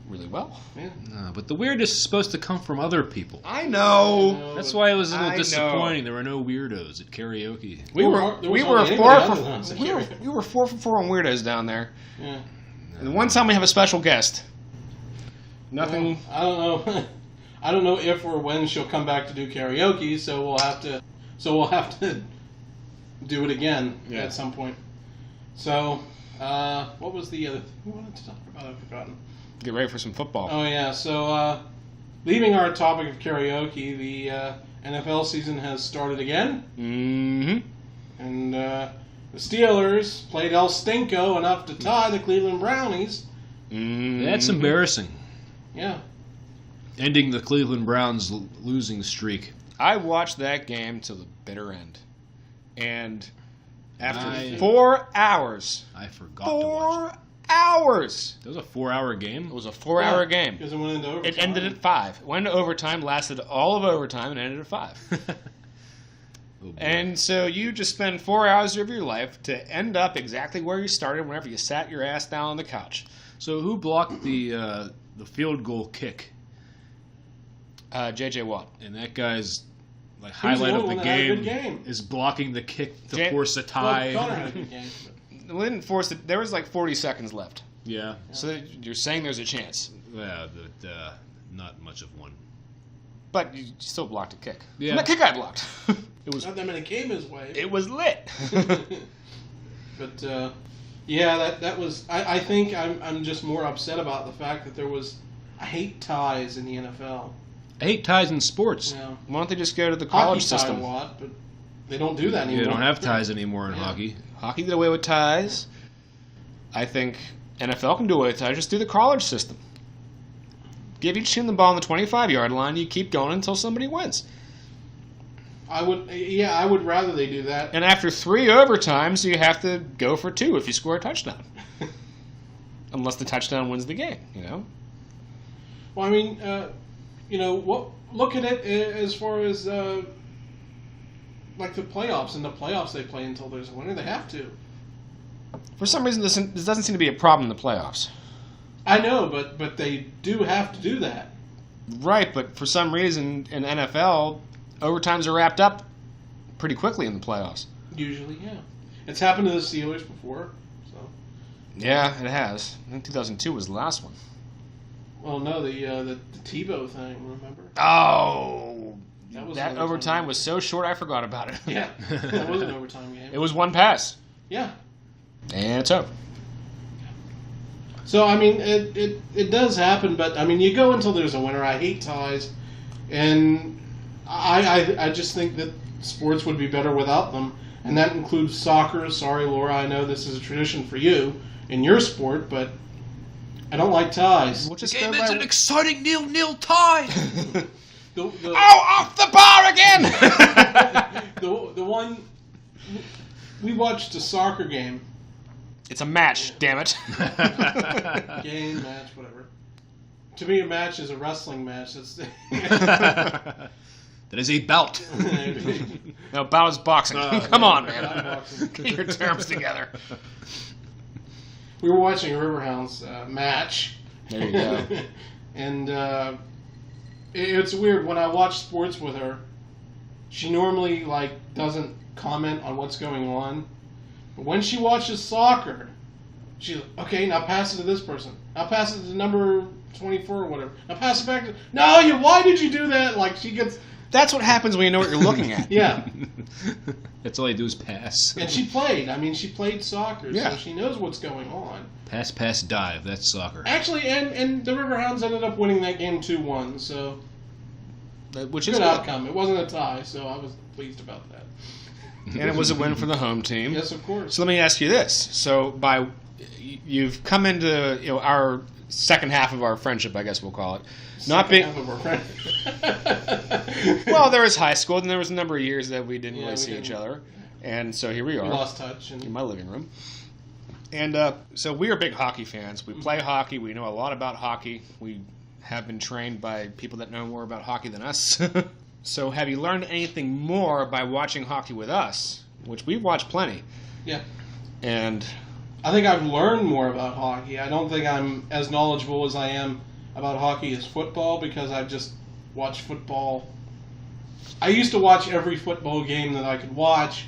really well. Yeah. No, but the weirdness is supposed to come from other people. I know. That's why it was a little disappointing. There were no weirdos at karaoke. We were 4 for 4 on weirdos down there. Yeah. And one time we have a special guest. Nothing. Well, I don't know. I don't know if or when she'll come back to do karaoke. So we'll have to do it again at some point. So, what was the other thing we wanted to talk about? I've forgotten. Get ready for some football. Oh, yeah. So, leaving our topic of karaoke, the NFL season has started again. Mm-hmm. And the Steelers played El Stinko enough to tie the Cleveland Brownies. Mm-hmm. That's embarrassing. Yeah. Ending the Cleveland Browns' losing streak. I watched that game till the bitter end. And after 4 hours... I forgot to watch it. 4 hours! That was a 4-hour game? It was a 4-hour game. Because it went into overtime. It ended at 5. It went into overtime, lasted all of overtime, and ended at 5. Oh, and so you just spend 4 hours of your life to end up exactly where you started whenever you sat your ass down on the couch. So who blocked the field goal kick? J.J. Watt. And that guy's... highlight of the game is blocking the kick to force a tie. Well, Connor had a good game. We didn't force it. There was 40 seconds left. Yeah. So you're saying there's a chance. Yeah, but not much of one. But you still blocked a kick. Yeah. And the kick I blocked. It was not that many came his way. It was lit. But that was. I think I'm just more upset about the fact that there was. I hate ties in the NFL. I hate ties in sports. Yeah. Why don't they just go to the college system? Hockey tie a lot, but they don't do that anymore. They don't have ties anymore in hockey. Hockey did away with ties. I think NFL can do away with ties. Just do the college system. Give each team the ball on the 25-yard line. You keep going until somebody wins. I would rather they do that. And after 3 overtimes, you have to go for 2 if you score a touchdown. Unless the touchdown wins the game, Well, I mean, look at it as far as like the playoffs. In the playoffs, they play until there's a winner. They have to. For some reason, this doesn't seem to be a problem in the playoffs. I know, but they do have to do that. Right, but for some reason in NFL, overtimes are wrapped up pretty quickly in the playoffs. Usually, yeah. It's happened to the Steelers before. So. Yeah, it has. I think 2002 was the last one. Well, no, the Tebow thing, remember? Oh, that an overtime was so short I forgot about it. Yeah, that was an overtime game. It was one pass. Yeah. And it's over. So, I mean, it does happen, but, I mean, you go until there's a winner. I hate ties, and I just think that sports would be better without them, and that includes soccer. Sorry, Laura, I know this is a tradition for you in your sport, but I don't like ties. The game is an exciting 0-0 tie. Off the bar again! the one... We watched a soccer game. It's a match, damn it. Game, match, whatever. To me, a match is a wrestling match. That's That is a bout. No, bout is boxing. Come on, man. Get your terms together. We were watching a Riverhounds match. There you go. And it's weird. When I watch sports with her, she normally doesn't comment on what's going on. But when she watches soccer, she's like, okay, now pass it to this person. Now pass it to number 24 or whatever. Now pass it back to... No, why did you do that? Like, she gets... That's what happens when you know what you're looking at. Yeah. That's all you do is pass. And she played. I mean, she played soccer, Yeah. so she knows what's going on. Pass, dive. That's soccer. Actually, and the Riverhounds ended up winning that game 2-1, so... Which is good outcome. It wasn't a tie, so I was pleased about that. And it was a win for the home team. Yes, of course. So let me ask you this. So you've come into our second half of our friendship, I guess we'll call it. Not being half of our friendship. Well, there was high school, and there was a number of years that we didn't really see each other. And so here we are. We lost touch. In my living room. And so we are big hockey fans. We play hockey. We know a lot about hockey. We have been trained by people that know more about hockey than us. So have you learned anything more by watching hockey with us, which we've watched plenty? Yeah. And I think I've learned more about hockey. I don't think I'm as knowledgeable as I am about hockey as football, because I've just watched football. I used to watch every football game that I could watch.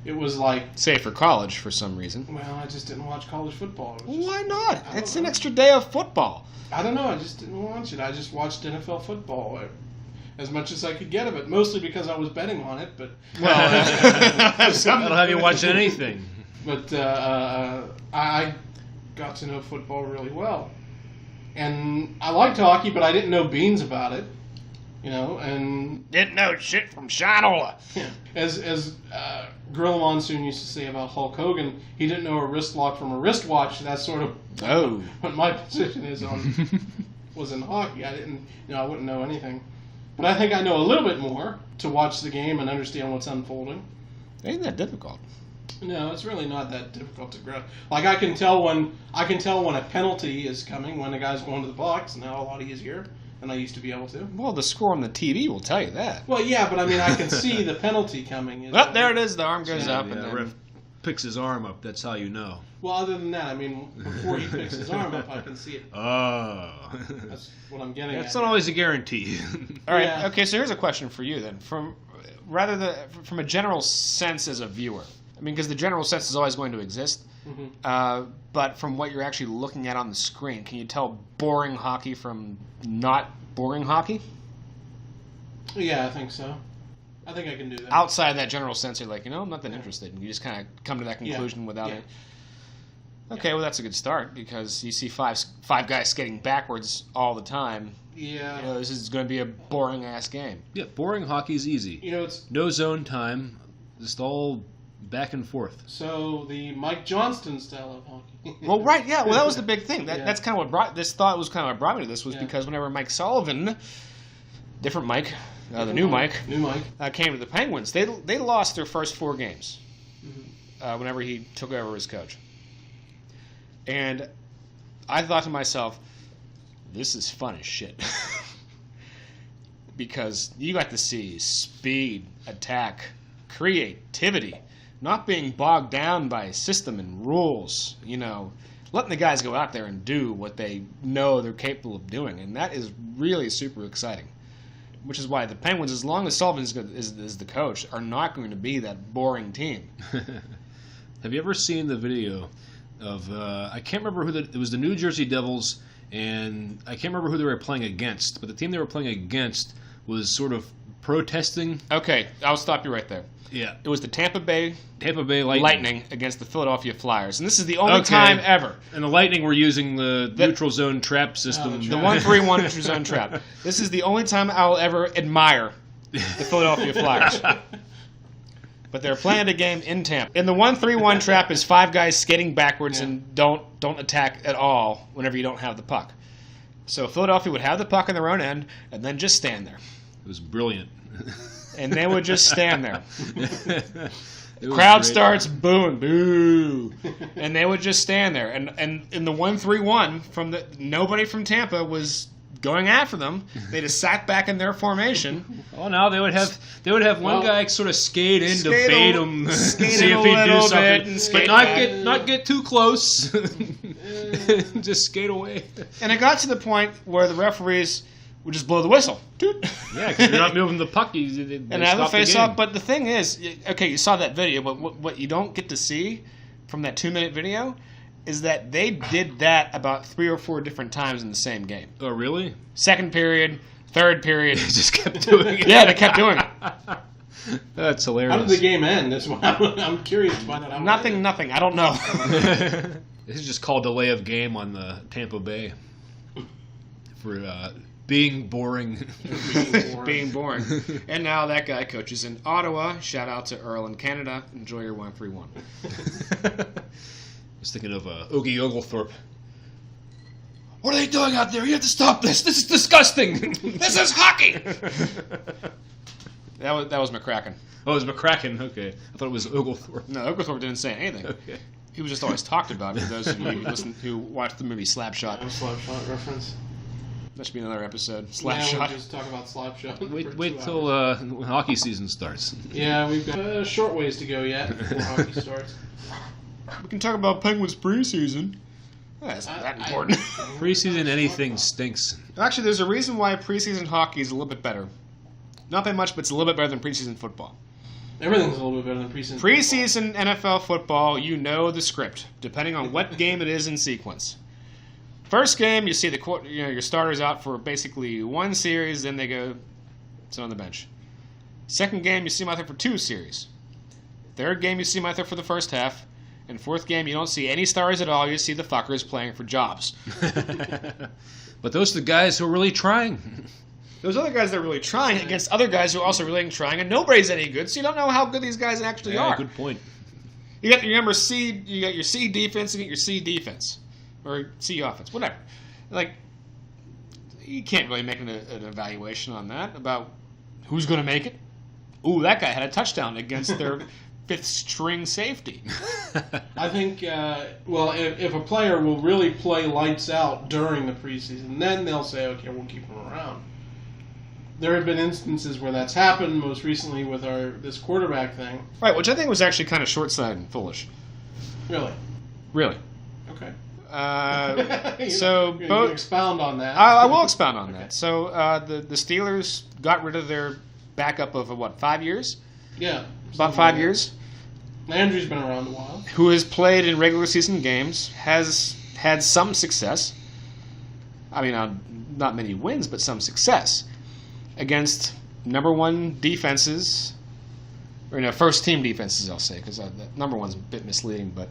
It was like... Say for college, for some reason. Well, I just didn't watch college football. It was just, why not? It's an extra day of football. I don't know. I just didn't watch it. I just watched NFL football as much as I could get of it, mostly because I was betting on it. But That'll have you watch anything. But I got to know football really well, and I liked hockey, but I didn't know beans about it. And didn't know shit from Shinola. As Gorilla Monsoon used to say about Hulk Hogan, he didn't know a wrist lock from a wristwatch. That's sort of what my position is was in hockey. I didn't, I wouldn't know anything. But I think I know a little bit more to watch the game and understand what's unfolding. Ain't that difficult? No, it's really not that difficult to grasp. Like I can tell when a penalty is coming, when the guy's going to the box. Now a lot easier than I used to be able to. Well, the score on the TV will tell you that. Well, yeah, but I mean, I can see the penalty coming. Well, there it is. The arm goes up, and the ref picks his arm up. That's how you know. Well, other than that, I mean, before he picks his arm up, I can see it. Oh. That's what I'm getting at. That's not always a guarantee. All right. Yeah. Okay. So here's a question for you then. From a general sense as a viewer. I mean, because the general sense is always going to exist. Mm-hmm. But from what you're actually looking at on the screen, can you tell boring hockey from not boring hockey? Yeah, I think so. I think I can do that. Outside that general sense, you're like, I'm not that interested. And you just kind of come to that conclusion without it. Okay, well, that's a good start, because you see five guys skating backwards all the time. Yeah. This is going to be a boring-ass game. Yeah, boring hockey's easy. It's... No zone time. Just all back and forth. So, the Mike Johnston style of hockey. Well, right, yeah. Well, that was the big thing. That's kind of what brought... This thought was kind of what brought me to this, was because whenever Mike Sullivan... Different Mike. The new Mike. New Mike. Came to the Penguins. They lost their first 4 games. Whenever he took over as coach. And I thought to myself, this is fun as shit. Because you got to see speed, attack, creativity, not being bogged down by system and rules, letting the guys go out there and do what they know they're capable of doing. And that is really super exciting. which is why the Penguins, as long as Sullivan is the coach, are not going to be that boring team. Have you ever seen the video of I can't remember it was the New Jersey Devils, and I can't remember who they were playing against, but the team they were playing against was sort of protesting. Okay, I'll stop you right there. Yeah. It was the Tampa Bay Lightning against the Philadelphia Flyers. And this is the only time ever. And the Lightning were using the neutral zone trap system. The 1-3-1 neutral zone trap. This is the only time I'll ever admire the Philadelphia Flyers. But they're playing a game in Tampa. And the 1-3-1 trap is 5 guys skating backwards and don't attack at all whenever you don't have the puck. So Philadelphia would have the puck on their own end and then just stand there. It was brilliant. And they would just stand there. Crowd starts booing, boo, and they would just stand there. And in the 1-3-1, nobody from Tampa was going after them. They just sat back in their formation. Oh, no, they would have one guy sort of skate in to bait him, see if he'd do something, but not get too close. Just skate away. And it got to the point where the referees would just blow the whistle. Yeah, because you're not moving the puck. And have a face-off. But the thing is, okay, you saw that video, but what you don't get to see from that 2-minute video is that they did that about 3 or 4 different times in the same game. Oh, really? Second period, third period. They just kept doing it. Yeah, they kept doing it. That's hilarious. How did the game end? I'm curious to find out how Nothing. I don't know. This is just called delay of game on the Tampa Bay for being boring. Being boring. And now that guy coaches in Ottawa. Shout out to Earl in Canada. Enjoy your 1-3-1. I was thinking of Ogie Oglethorpe. What are they doing out there? You have to stop this. This is disgusting. This is hockey. That was McCracken. Oh, it was McCracken. Okay, I thought it was Oglethorpe. No, Oglethorpe didn't say anything. Okay. He was just always talked about. For those of you who watched the movie Slapshot. Slapshot reference. That should be another episode. Slapshot. Slapshot. We'll just talk about Slapshot. Wait till hockey season starts. Yeah, we've got a short ways to go yet before hockey starts. We can talk about Penguins preseason. That's not that important. Preseason anything stinks. Actually, there's a reason why preseason hockey is a little bit better. Not that much, but it's a little bit better than preseason football. Everything's a little bit better than preseason. Preseason NFL football, you know the script, depending on what game it is in sequence. First game, you see your starters out for basically 1 series, then they go sit on the bench. Second game, you see them out there for 2 series. Third game, you see them out there for the first half. And fourth game, you don't see any stars at all. You see the fuckers playing for jobs. But those are the guys who are really trying. Those other guys that are really trying against other guys who are also really trying, and nobody's any good, so you don't know how good these guys actually are. Good point. You got your C defense, and you got your C defense. Or C offense, whatever. Like, you can't really make an evaluation on that about who's going to make it. Ooh, that guy had a touchdown against their 5th string safety. I think, if a player will really play lights out during the preseason, then they'll say, okay, we'll keep him around. There have been instances where that's happened, most recently with this quarterback thing. Right, which I think was actually kind of short-sighted and foolish. Really? Really. Okay. So you both expound on that. I will expound on that. So the Steelers got rid of their backup of 5 years? Yeah. About 5 years. Landry's been around a while. Who has played in regular season games, has had some success. I mean, not many wins, but some success against number 1 defenses, or first team defenses, I'll say, because number 1's a bit misleading, but.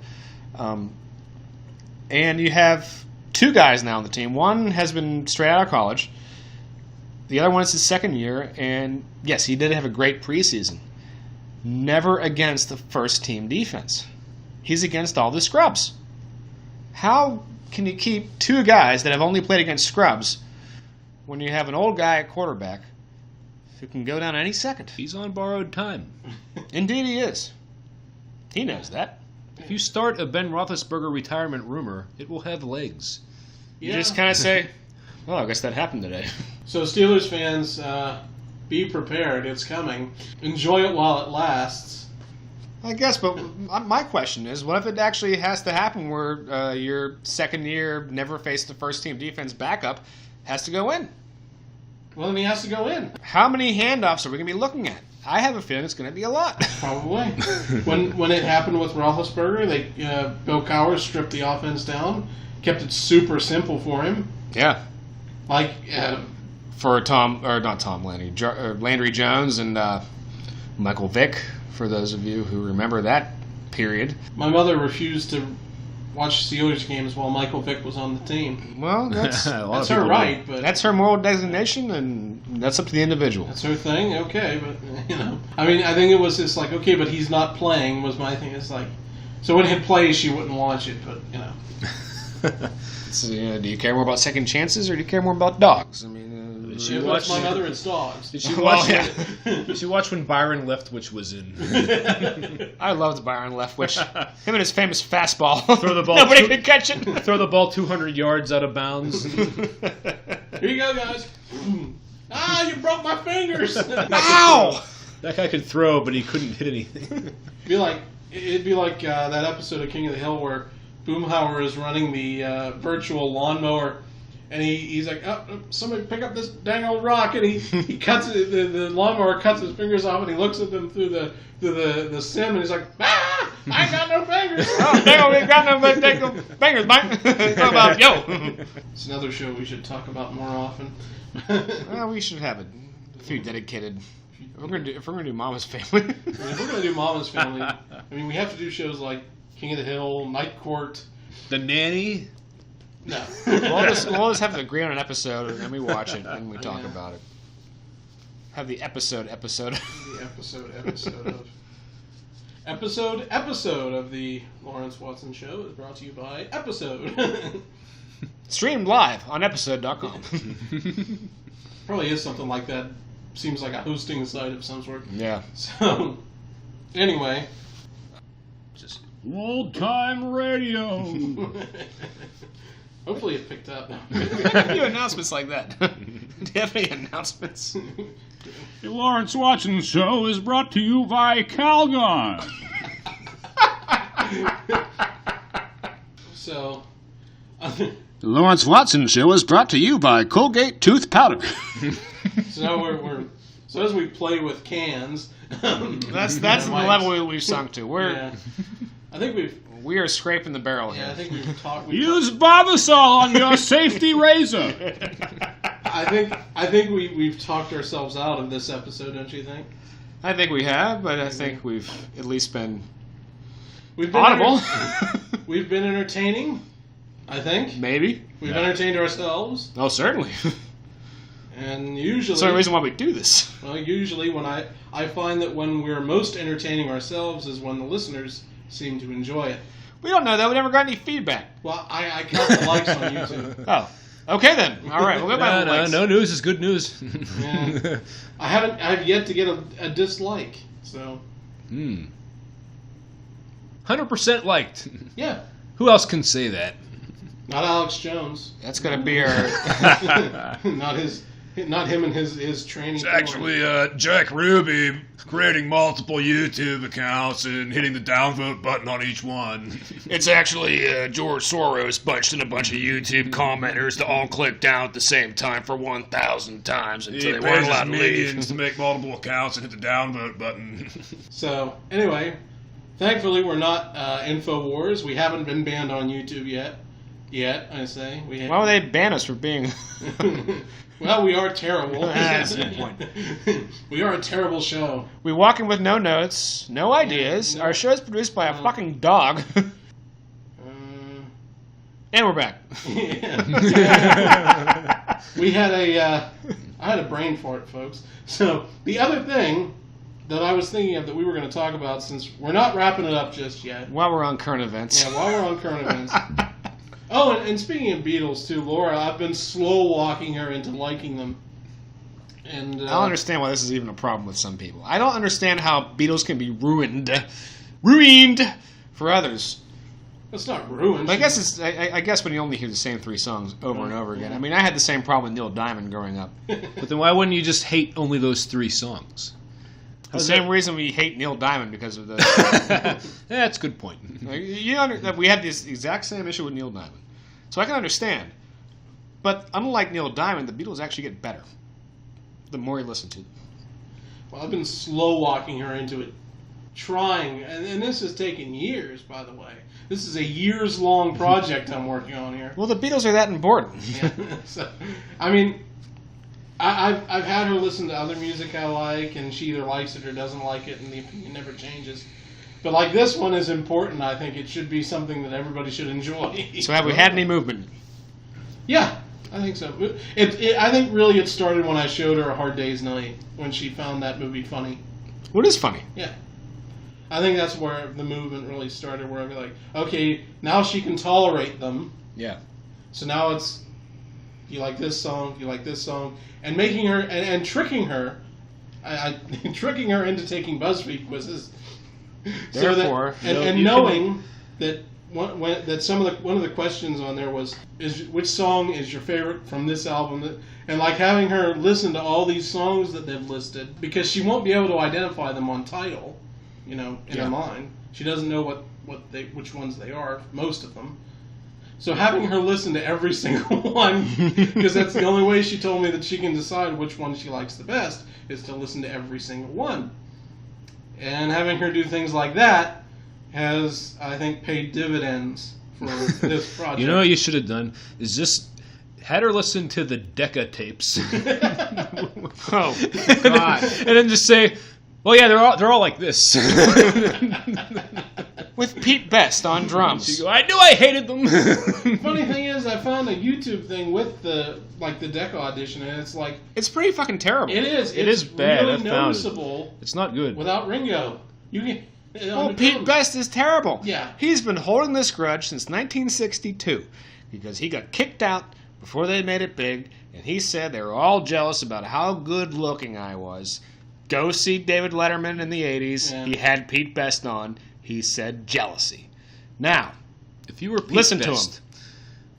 And you have 2 guys now on the team. One has been straight out of college. The other one is his second year, and yes, he did have a great preseason. Never against the first team defense. He's against all the scrubs. How can you keep 2 guys that have only played against scrubs when you have an old guy at quarterback who can go down any second? He's on borrowed time. Indeed he is. He knows that. If you start a Ben Roethlisberger retirement rumor, it will have legs. You just kind of say, well, I guess that happened today. So Steelers fans, be prepared. It's coming. Enjoy it while it lasts. I guess, but my question is, what if it actually has to happen where your second year, never faced the first team defense backup has to go in? Well, then he has to go in. How many handoffs are we going to be looking at? I have a feeling it's going to be a lot. Probably. when it happened with Roethlisberger, Bill Cowher stripped the offense down, kept it super simple for him. Yeah. Like for Landry Jones and Michael Vick, for those of you who remember that period. My mother refused to watch Steelers games while Michael Vick was on the team. Well, that's her right, but that's her moral designation, and that's up to the individual. That's her thing, okay, but I mean, I think it was just like, okay, but he's not playing was my thing. It's like, so when he plays, she wouldn't watch it, but So, do you care more about second chances, or do you care more about dogs? I mean, she watched my mother. It's dogs. Did she watch? Did she watch when Byron Leftwich was in? I loved Byron Leftwich. Him and his famous fastball. Throw the ball. Nobody could catch it. Throw the ball 200 yards out of bounds. Here you go, guys. You broke my fingers. Ow! That guy could throw, but he couldn't hit anything. It'd be like that episode of King of the Hill where Boomhauer is running the virtual lawnmower, and he's like, somebody pick up this dang old rock, and he cuts it, the lawnmower cuts his fingers off, and he looks at them through the sim, and he's like, I ain't got no fingers. Dang, we ain't got no fingers, Mike. How about yo? It's another show we should talk about more often. Well, we should have a few dedicated. If we're gonna do Mama's Family. If we're gonna do Mama's Family, I mean, we have to do shows like King of the Hill, Night Court, The Nanny. No. We'll just have to agree on an episode, and then we watch it, and we talk about it. Have the episode. The episode of the Lawrence Watson Show is brought to you by Episode. Streamed live on episode.com. Probably is something like that. Seems like a hosting site of some sort. Yeah. So, anyway. Just old time radio. Hopefully it picked up. Do announcements like that. Do you have any announcements? The Lawrence Watson Show is brought to you by Calgon. So, The Lawrence Watson Show is brought to you by Colgate Tooth Powder. so now so as we play with cans. That's the level we've sunk to. I think we are scraping the barrel here. I think we've talked. Use Barbasol on your safety razor. I think we've talked ourselves out of this episode, don't you think? I think we have, but I think we've at least been audible. We've been entertaining, I think. Maybe. We've entertained ourselves. Oh, certainly. And usually... That's the only reason why we do this. Well, usually when I find that when we're most entertaining ourselves is when the listeners seem to enjoy it. We don't know that. We never got any feedback. Well, I count the likes on YouTube. Oh. Okay then. All right. We'll go by the likes. No news is good news. Yeah. I have yet to get a dislike, so... 100% liked. Yeah. Who else can say that? Not Alex Jones. That's going to be our... Not him and his training. It's actually Jack Ruby creating multiple YouTube accounts and hitting the downvote button on each one. It's actually George Soros bunched in a bunch of YouTube commenters to all click down at the same time for 1,000 times until they weren't allowed to leave. To make multiple accounts and hit the downvote button. So, anyway, thankfully we're not InfoWars. We haven't been banned on YouTube yet. I say. Why would they ban us for being... Well, we are terrible. That's the point. We are a terrible show. We walk in with no notes, no ideas. Our show is produced by a fucking dog. And we're back. We had I had a brain fart, folks. So, the other thing that I was thinking of that we were going to talk about, since we're not wrapping it up just yet. While we're on current events. Yeah, while we're on current events. Oh, and speaking of Beatles, too, Laura, I've been slow walking her into liking them. And I don't understand why this is even a problem with some people. I don't understand how Beatles can be ruined for others. It's not ruined. But I guess when you only hear the same three songs over and over again. I mean, I had the same problem with Neil Diamond growing up. But then why wouldn't you just hate only those three songs? The same reason we hate Neil Diamond because of the... That's a good point. We had this exact same issue with Neil Diamond. So I can understand. But unlike Neil Diamond, the Beatles actually get better. the more you listen to it. Well, I've been slow walking her into it, trying, and this has taken years, by the way. This is a years-long project I'm working on here. Well, the Beatles are that important. Yeah. So, I mean, I've had her listen to other music I like, and she either likes it or doesn't like it, and the opinion never changes. But like this one is important. I think it should be something that everybody should enjoy. So have we had any movement? Yeah, I think so. I think really it started when I showed her A Hard Day's Night, when she found that movie funny. What is funny? Yeah. I think that's where the movement really started, where I'd be like, okay, now she can tolerate them. Yeah. So now it's, you like this song, you like this song, and making her, and tricking her, tricking her into taking BuzzFeed quizzes. Therefore, and knowing that one of the questions on there was, which song is your favorite from this album? And like having her listen to all these songs that they've listed, because she won't be able to identify them on title, in her mind. She doesn't know which ones they are, most of them. So having her listen to every single one, because that's the only way she told me that she can decide which one she likes the best, is to listen to every single one. And having her do things like that has, I think, paid dividends for this project. You know what you should have done? Is just had her listen to the Decca tapes. Oh, God. And then just say, well, yeah, they're all like this. With Pete Best on drums. She go, I knew I hated them. Funny thing is, I found a YouTube thing with the Decca audition, and it's like, it's pretty fucking terrible. it is. It It's is bad. really I found it. noticeable It's not good. without Ringo. You can. Well, Pete Best is terrible. Yeah. He's been holding this grudge since 1962 because he got kicked out before they made it big, and he said they were all jealous about how good looking I was. Go see David Letterman in the 80s. Yeah. He had Pete Best on. He said jealousy. Now, If you were Pete listen Best, to him.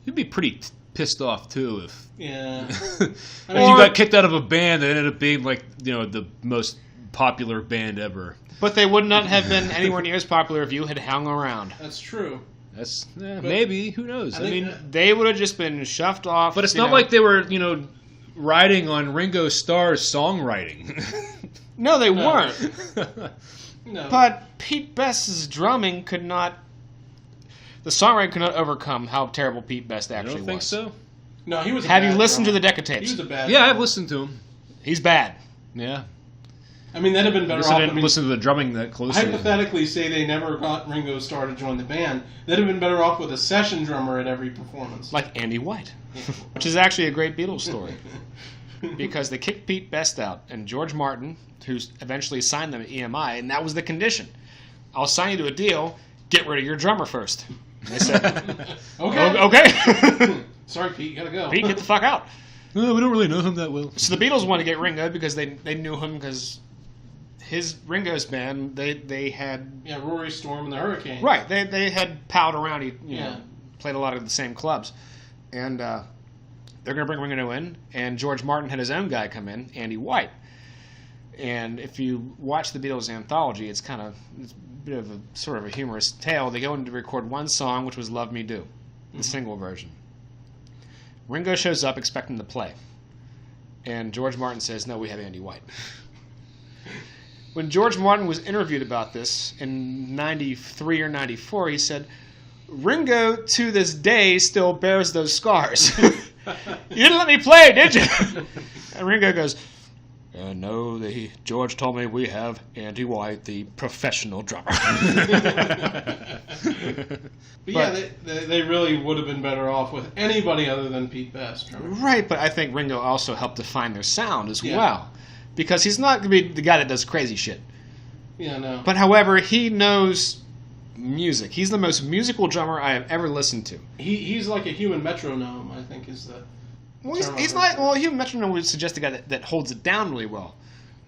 you'd be pretty pissed off too if Yeah. if I you mean, got kicked out of a band that ended up being like the most popular band ever. But they would not have been anywhere near as popular if you had hung around. that's true. That's maybe, who knows? I mean, They would have just been shoved off. but it's not like they were riding on Ringo Starr's songwriting. No, they weren't. No. But Pete Best's drumming could not... The songwriting could not overcome how terrible Pete Best I actually don't think was. so. No, he was. Have you listened to the Decca He tapes? was a bad. Yeah, drummer. I've listened to him. He's bad. Yeah. I mean, that'd have been better I off. didn't listen to the drumming that closely. Hypothetically, say they never got Ringo Starr to join the band, they'd have been better off with a session drummer at every performance. Like Andy White. Which is actually a great Beatles story. Because they kicked Pete Best out, and George Martin, who eventually signed them at EMI, and that was the condition. I'll sign you to a deal, get rid of your drummer first. And they said, Okay. okay. Sorry, Pete, you gotta go. Pete, get the fuck out. No, we don't really know him that well. So the Beatles wanted to get Ringo because they knew him because Ringo's band, they had... Yeah, Rory Storm and the Hurricane. Right, they had palled around, Yeah. played a lot of the same clubs. And they're going to bring Ringo in, and George Martin had his own guy come in, Andy White. And if you watch the Beatles anthology, it's a bit of a sort of a humorous tale. They go in to record one song, which was Love Me Do, the single version. Ringo shows up expecting to play. And George Martin says, no, we have Andy White. When George Martin was interviewed about this in 93 or 94, he said, Ringo, to this day, still bears those scars. You didn't let me play, did you? And Ringo goes, no, George told me we have Andy White, the professional drummer. But yeah, they really would have been better off with anybody other than Pete Best. Drummer. Right, but I think Ringo also helped define their sound as well. Because he's not going to be the guy that does crazy shit. Yeah, no. But however, he knows music. He's the most musical drummer I have ever listened to. He's like a human metronome, I think, is the... Well, he's not... Well, a human metronome would suggest a guy that holds it down really well.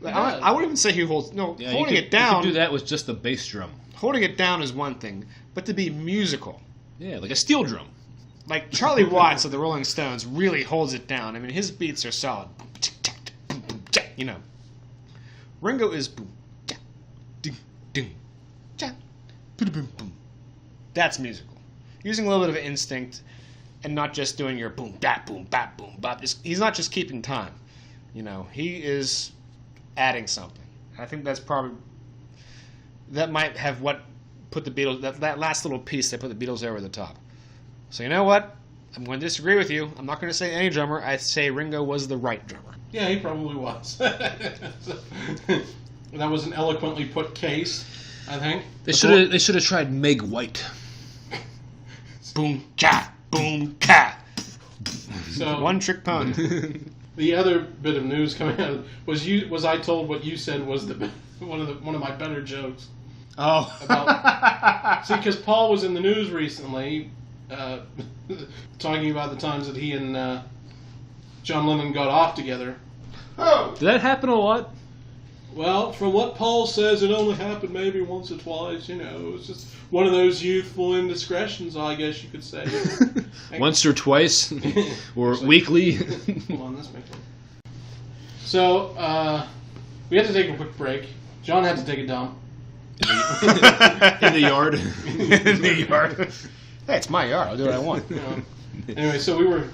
I wouldn't even say he holds... No, Yeah, holding it down... You could do that with just the bass drum. Holding it down is one thing, but to be musical... Yeah, like a steel drum. Like Charlie Watts of the Rolling Stones really holds it down. I mean, his beats are solid. Ringo is boom, ding, ding, boom. That's musical. Using a little bit of instinct and not just doing your boom, bap, boom, bap, boom, bap. He's not just keeping time. You know, he is adding something. I think that might have what put the Beatles, that last little piece that put the Beatles over the top. So you know what? I'm going to disagree with you. I'm not going to say any drummer. I say Ringo was the right drummer. Yeah, he probably was. That was an eloquently put case, I think. They should have tried Meg White. Boom, ka, boom, ka. So one trick pony. The other bit of news coming out was I told what you said was one of my better jokes. Oh, See, because Paul was in the news recently, talking about the times that he and John Lennon got off together. Oh, did that happen a lot? Well, from what Paul says, it only happened maybe once or twice. You know, it was just one of those youthful indiscretions, I guess you could say. Once or twice, or weekly. Come on, this makes sense. So we had to take a quick break. John had to take a dump In the yard. In the yard. Hey, it's my yard. I'll do what I want. Anyway, so we were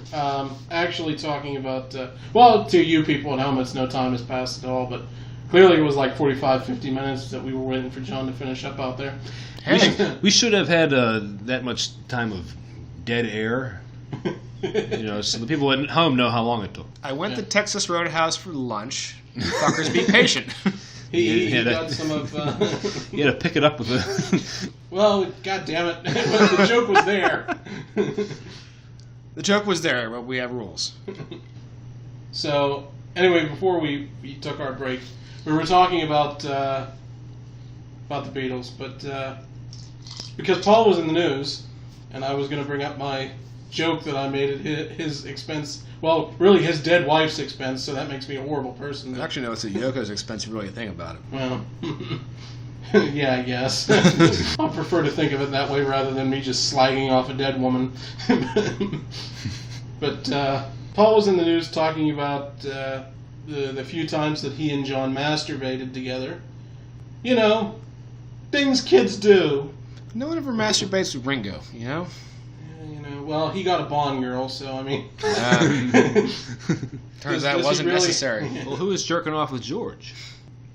actually talking about, well, to you people at home, it's no time has passed at all, but clearly it was like 45, 50 minutes that we were waiting for John to finish up out there. We should have had that much time of dead air. You know, so the people at home know how long it took. I went to Texas Roadhouse for lunch. Fuckers, be patient. He got some of... You had to pick it up with a... Well, God damn it. The joke was there. The joke was there, but we have rules. So, anyway, before we took our break, we were talking about the Beatles, but because Paul was in the news, and I was going to bring up my joke that I made at his expense. Well, really his dead wife's expense, so that makes me a horrible person. Actually, no, it's at Yoko's expense if you really think about it. Well, yeah, I guess. I prefer to think of it that way rather than me just slagging off a dead woman. But Paul was in the news talking about the few times that he and John masturbated together. You know, things kids do. No one ever masturbates with Ringo, you know? You know, well, he got a Bond girl, so I mean... Turns out it wasn't really necessary. Well, who was jerking off with George?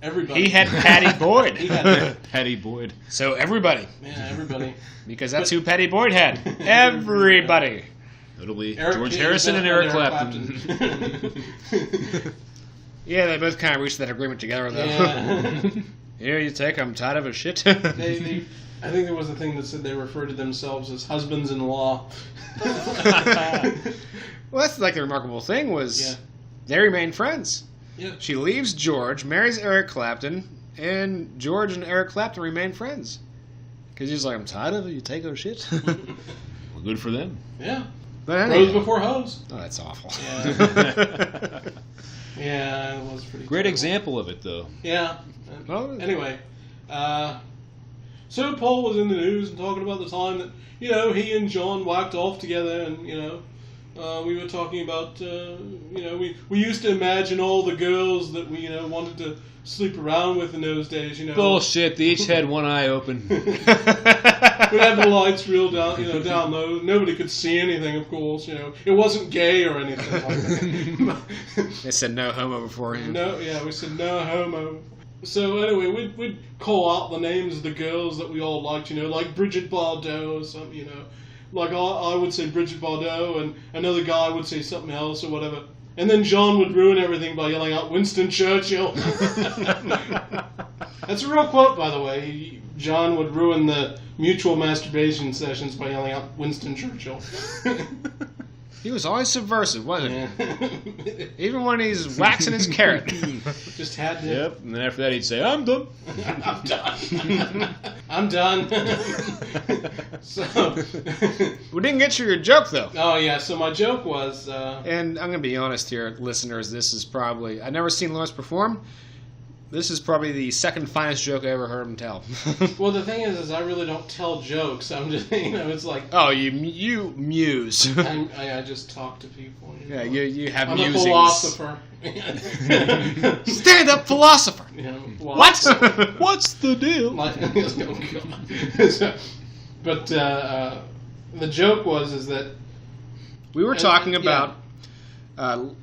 Everybody. He had Patty Boyd. He had Patty Boyd. So everybody. Yeah, everybody. Because that's who Patty Boyd had. Everybody. Notably, Eric George King Harrison and and Eric Clapton. Yeah, they both kind of reached that agreement together, though. Yeah. Here you take, I'm tired of a shit. I think there was a thing that said they referred to themselves as husbands-in-law. Well, that's like the remarkable thing was they remained friends. Yeah. She leaves George, marries Eric Clapton, and George and Eric Clapton remain friends. Because he's like, I'm tired of it, you take her shit. Well, good for them. Yeah. But anyway. Rose before hose. Oh, that's awful. Yeah. Yeah, it was pretty Great terrible. example of it, though. Yeah. Well, Anyway, so Paul was in the news and talking about the time that, you know, he and John whacked off together, and, you know, we were talking about, you know, we used to imagine all the girls that we, you know, wanted to sleep around with in those days, you know. Bullshit, they each had one eye open. We'd have the lights real down, you know, down low. Nobody could see anything, of course, you know. It wasn't gay or anything like that. they said no homo beforehand. No, yeah, we said no homo. So anyway, we'd call out the names of the girls that we all liked, you know, like Bridget Bardot or something, you know. Like I would say Bridget Bardot, and another guy would say something else or whatever. And then John would ruin everything by yelling out Winston Churchill. That's a real quote, by the way. John would ruin the mutual masturbation sessions by yelling out Winston Churchill. He was always subversive, wasn't he? Yeah. Even when he's waxing his carrot. Just had to. Yep, and then after that he'd say, I'm done. I'm done. I'm done. So. We didn't get you your joke, though. Oh, yeah, so my joke was... And I'm going to be honest here, listeners, this is probably... I've never seen Lawrence perform. This is probably the second finest joke I ever heard him tell. Well, the thing is I really don't tell jokes. I'm just, you know, it's like... Oh, you muse. I just talk to people. You know? Yeah, you have I'm musings. a philosopher. Stand-up philosopher. You know, What? What's the deal? Like, but the joke is that... We were talking about Paul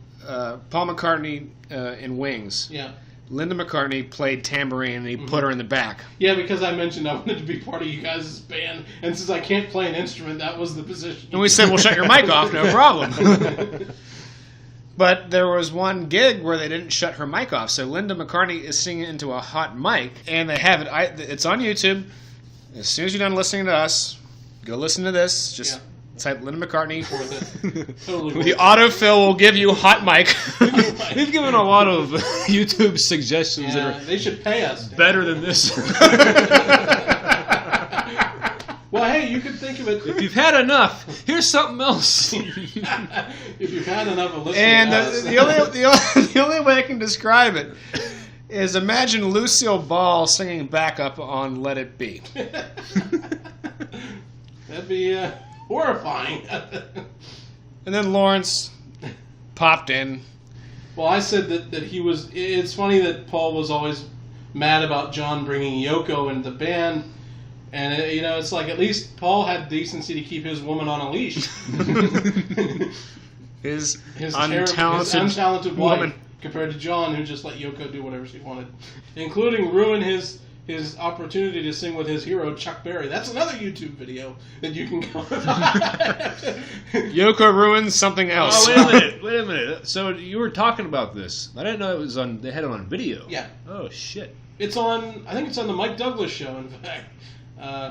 McCartney in Wings. Yeah. Linda McCartney played tambourine, and he put her in the back. Yeah, because I mentioned I wanted to be part of you guys' band, and since I can't play an instrument, that was the position. And we said, "We'll shut your mic off, no problem." But there was one gig where they didn't shut her mic off, so Linda McCartney is singing into a hot mic, and they have it. It's on YouTube. As soon as you're done listening to us, go listen to this. Just type Linda McCartney. Totally The autofill will give you hot mic. We've given a lot of YouTube suggestions that are they should pay us. better than this. Well, hey, you could think of it. If you've had enough, here's something else. If you've had enough of listening And to us. the only way I can describe it is imagine Lucille Ball singing backup on "Let It Be." That'd be horrifying. And then Lawrence popped in. Well, I said that he was... It's funny that Paul was always mad about John bringing Yoko into the band. And, it's like at least Paul had decency to keep his woman on a leash. His His untalented untalented woman. wife, compared to John, who just let Yoko do whatever she wanted. Including ruin his opportunity to sing with his hero, Chuck Berry. That's another YouTube video that you can go... Yoko ruins something else. Oh, wait a minute. So you were talking about this. I didn't know it was on. They had it on video. Yeah. Oh shit. It's on... I think it's on the Mike Douglas show, in fact.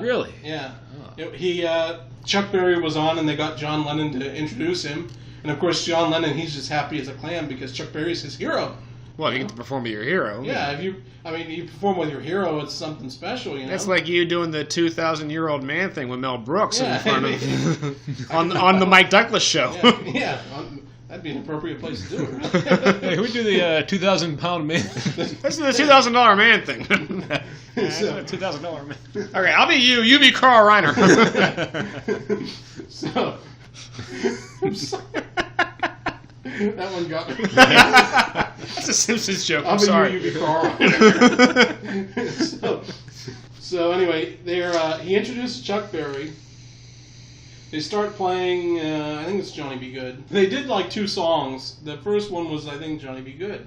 Really? Yeah. Oh. Chuck Berry was on, and they got John Lennon to introduce him. And of course, John Lennon, he's just happy as a clam because Chuck Berry's his hero. Well, you get to perform with your hero. Yeah, you perform with your hero, it's something special, That's like you doing the 2,000-year-old man thing with Mel Brooks Yeah. in front of on the Mike Douglas show. Yeah, that'd be an appropriate place to do it. Right? Hey, we do the 2,000-pound man. That's the $2,000 man thing. $2,000 man. Okay, I'll be you. You be Carl Reiner. So, I'm sorry. That one got me. That's a Simpsons joke. I'm sorry. You be Carl. So anyway, he introduced Chuck Berry. They start playing, I think it's Johnny Be Good. They did like 2 songs. The first one was, I think, Johnny Be Good.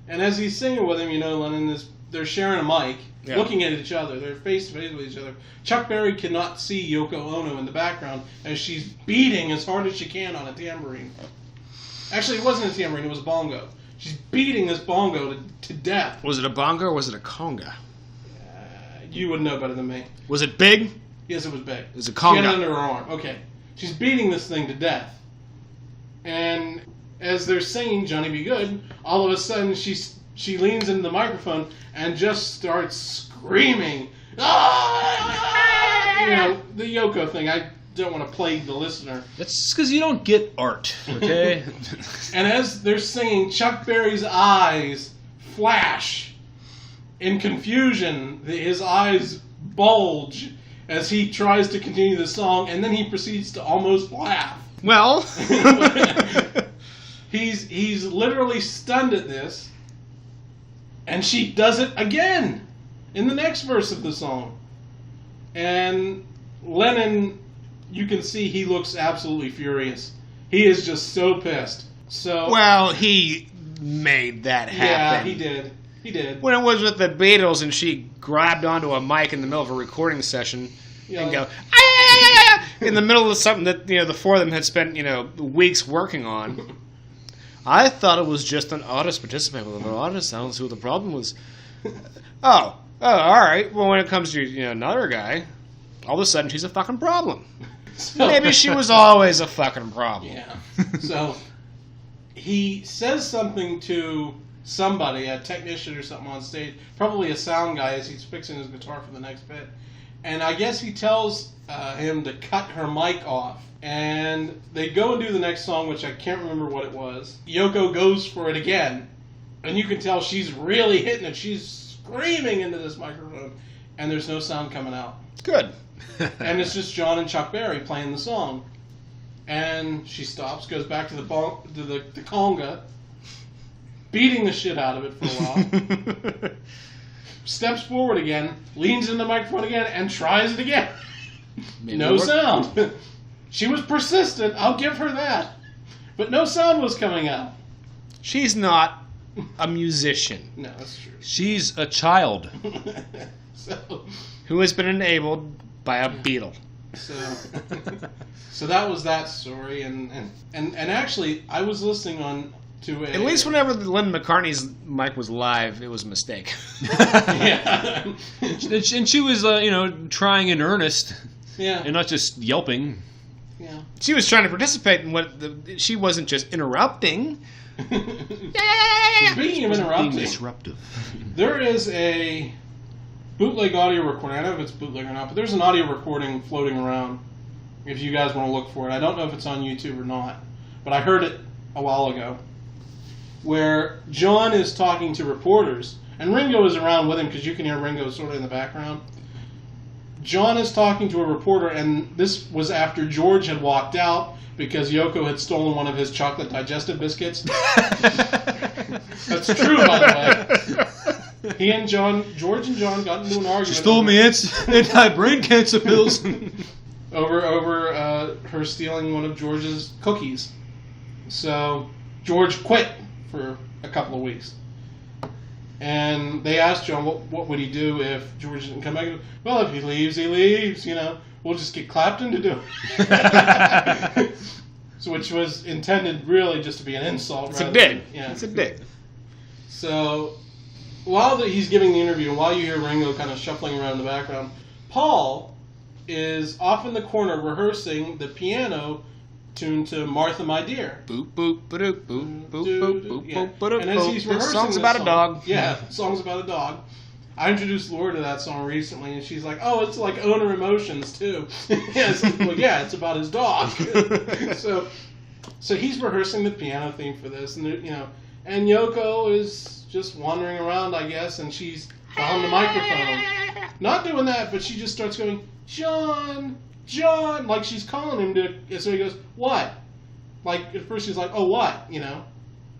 And as he's singing with him, Lennon they're sharing a mic, looking at each other. They're face to face with each other. Chuck Berry cannot see Yoko Ono in the background as she's beating as hard as she can on a tambourine. Actually, it wasn't a tambourine, it was a bongo. She's beating this bongo to death. Was it a bongo or was it a conga? You would know better than me. Was it big? Yes, it was big. It was a conga. She had it under her arm. Okay. She's beating this thing to death. And as they're singing Johnny Be Good, all of a sudden she leans into the microphone and just starts screaming. Ah! The Yoko thing. I don't want to plague the listener. That's because you don't get art, okay? And as they're singing, Chuck Berry's eyes flash in confusion. His eyes bulge as he tries to continue the song, and then he proceeds to almost laugh. Well, he's literally stunned at this, and she does it again in the next verse of the song. And Lennon, you can see he looks absolutely furious. He is just so pissed. So well, he made that happen. Yeah, he did. He did. When it was with the Beatles and she grabbed onto a mic in the middle of a recording session and go in the middle of something that the 4 of them had spent weeks working on. I thought it was just an artist participating with another artist. I don't see what the problem was. Oh, all right. Well, when it comes to another guy, all of a sudden she's a fucking problem. So, maybe she was always a fucking problem. Yeah. So he says something to somebody, a technician or something on stage, probably a sound guy, as he's fixing his guitar for the next bit. And I guess he tells him to cut her mic off. And they go and do the next song, which I can't remember what it was. Yoko goes for it again. And you can tell she's really hitting it. She's screaming into this microphone. And there's no sound coming out. Good. And it's just John and Chuck Berry playing the song. And she stops, goes back to the conga, beating the shit out of it for a while. Steps forward again, leans in the microphone again, and tries it again. No sound. She was persistent, I'll give her that. But no sound was coming out. She's not a musician. No, that's true. She's a child. Who has been enabled by a Beatle. So that was that story, and actually, I was listening to a... At least whenever Lennon McCartney's mic was live, it was a mistake. Yeah. And she was, trying in earnest. Yeah. And not just yelping. Yeah. She was trying to participate in she wasn't just interrupting. Speaking of interrupting, being disruptive. There is a bootleg audio recording. I don't know if it's bootleg or not, but there's an audio recording floating around. If you guys want to look for it, I don't know if it's on YouTube or not, but I heard it a while ago, where John is talking to reporters, and Ringo is around with him because you can hear Ringo sort of in the background. John is talking to a reporter, and this was after George had walked out because Yoko had stolen one of his chocolate digestive biscuits. That's true, by the way. George and John got into an argument. She stole me anti-brain cancer pills. over her stealing one of George's cookies. So George quit for a couple of weeks. And they asked John, what would he do if George didn't come back? Well, if he leaves, he leaves. We'll just get Clapton to do it. So, which was intended really just to be an insult. It's a dig. Yeah. It's a dig. So, while he's giving the interview, and while you hear Ringo kind of shuffling around in the background, Paul is off in the corner rehearsing the piano tune to Martha, My Dear. Boop, boop, ba-doop, boop, boop, boop, boop, Yeah. boop, ba-doop, And as he's boop. rehearsing Song's this about song, a dog. Yeah, song's about a dog. I introduced Laura to that song recently, and she's like, "Oh, it's like Owner Emotions too." It's about his dog. So he's rehearsing the piano theme for this, and and Yoko is just wandering around, I guess, and she's behind the microphone, not doing that, but she just starts going, "John, John," like she's calling him to. So he goes, "What?" Like at first she's like, "Oh, what?"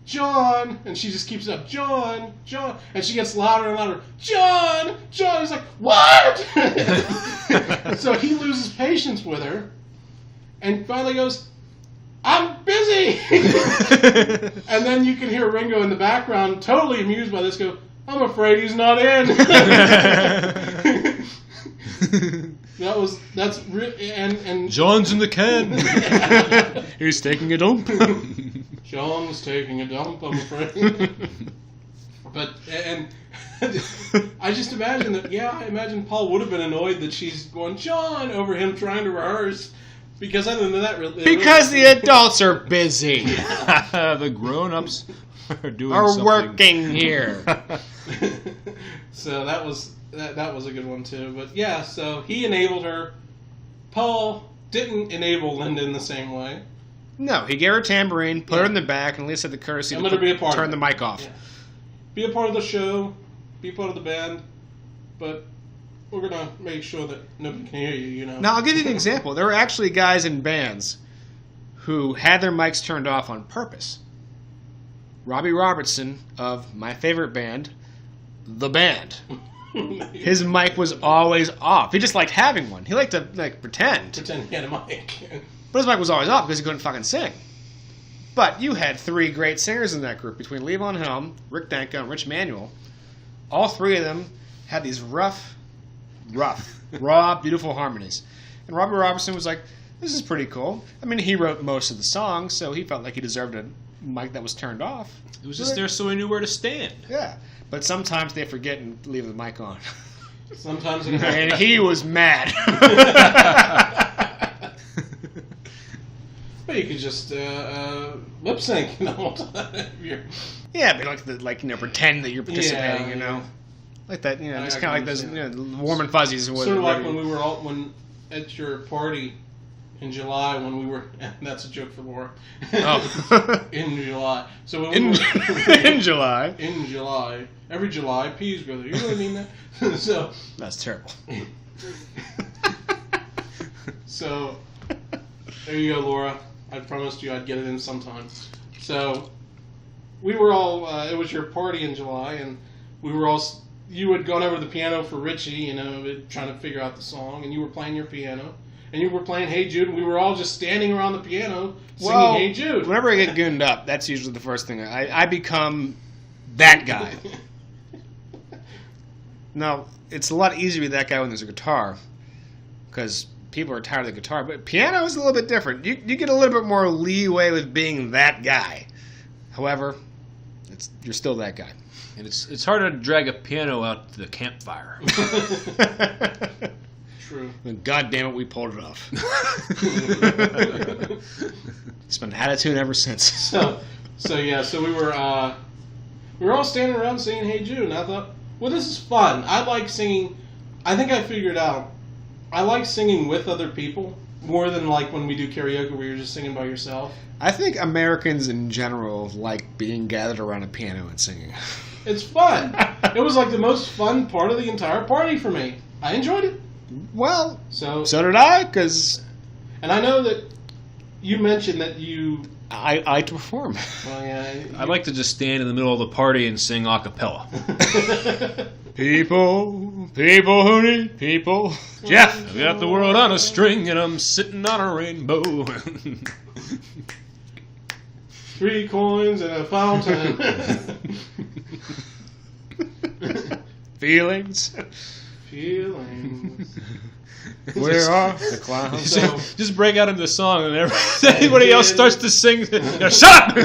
John, and she just keeps up, John, John, and she gets louder and louder, John, John. He's like, what? So he loses patience with her, and finally goes, I'm busy. And then you can hear Ringo in the background, totally amused by this, go, I'm afraid he's not in. And John's in the can. He's taking a dump. John's taking a dump, I'm afraid. But I just imagine that. Yeah, I imagine Paul would have been annoyed that she's going John over him trying to rehearse. Because other than that, the adults are busy. The grown-ups are something. Working here. So that was a good one too. But yeah, so he enabled her. Paul didn't enable Linda in the same way. No, he gave her a tambourine, put her in the back, and at least had the courtesy to turn the mic off. Yeah. Be a part of the show, be part of the band, but we're going to make sure that nobody can hear you, Now, I'll give you an example. There were actually guys in bands who had their mics turned off on purpose. Robbie Robertson of my favorite band, The Band. His mic was always off. He just liked having one. He liked to pretend. Pretend he had a mic. But his mic was always off because he couldn't fucking sing. But you had three great singers in that group between Lee Von Helm, Rick Danko, and Rich Manuel. All three of them had these rough, raw, beautiful harmonies. And Robbie Robertson was like, this is pretty cool. I mean, he wrote most of the songs, so he felt like he deserved a mic that was turned off. It was just there so he knew where to stand. Yeah. But sometimes they forget and leave the mic on. Sometimes and he was mad. Well, you could just lip sync, Yeah, but pretend that you're participating, like that, just kind of like those, warm and fuzzies. Sort of like when we were at your party in July when we were. That's a joke for Laura. Oh. In July. So when in July. In July, every July, peas go there. You really mean that? So that's terrible. So there you go, Laura. I promised you I'd get it in sometime. So we were all. It was your party in July, and we were all. You had gone over the piano for Richie, trying to figure out the song, and you were playing your piano, and you were playing Hey Jude, and we were all just standing around the piano singing Hey Jude. Whenever I get gooned up, that's usually the first thing. I become That guy. Now, it's a lot easier to be that guy when there's a guitar, because people are tired of the guitar. But piano is a little bit different. You get a little bit more leeway with being that guy. However, you're still that guy. And it's harder to drag a piano out to the campfire. True. And God damn it, we pulled it off. It's been attitude ever since. So we were all standing around singing "Hey Jude," and I thought, well, this is fun. I like singing. I think I figured out I like singing with other people more than like when we do karaoke where you're just singing by yourself. I think Americans in general like being gathered around a piano and singing. It's fun. It was like the most fun part of the entire party for me. I enjoyed it. Well, so did I, because... And I know that you mentioned that you... I like to perform. Well, yeah. I like to just stand in the middle of the party and sing a cappella. People who need people. Jeff! I've got the world on a string and I'm sitting on a rainbow. 3 coins and a fountain. Feelings. Where are the clowns? So, just break out into song and everybody else starts to sing. Shut up!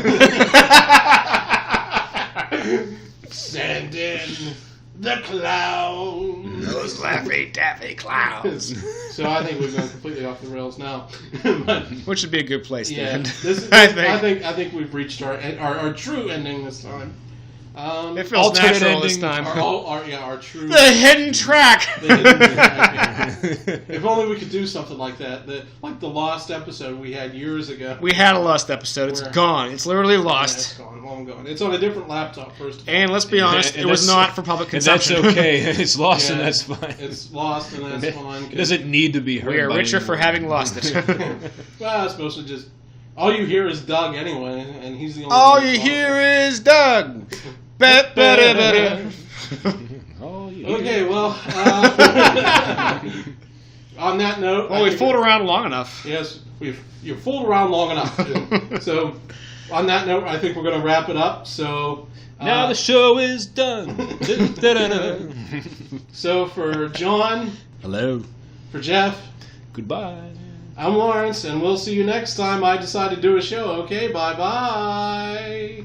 Send in the clowns. Those Laffy Taffy clowns. So I think we've gone completely off the rails now. But, which would be a good place to end. I think we've reached our true ending this time. It feels natural this time. Our true... The hidden track! If only we could do something like that. Like the Lost episode we had years ago. We had a Lost episode. It's gone. It's literally lost. Yeah, it's gone. Long gone. It's on a different laptop, first of all. And let's be honest, it was not for public consumption. And that's okay. It's lost and that's fine. It's lost and that's fine. It doesn't need to be heard. We are richer for having lost it. Well, it's supposed to just... All you hear is Doug anyway, and he's the only All one you talking. hear is Doug. Okay, well, on that note... Well, we fooled around long enough. Yes, you've fooled around long enough. So, on that note, I think we're going to wrap it up. So now the show is done. So, for John... Hello. For Jeff... Goodbye. I'm Lawrence, and we'll see you next time I decide to do a show, okay? Bye-bye.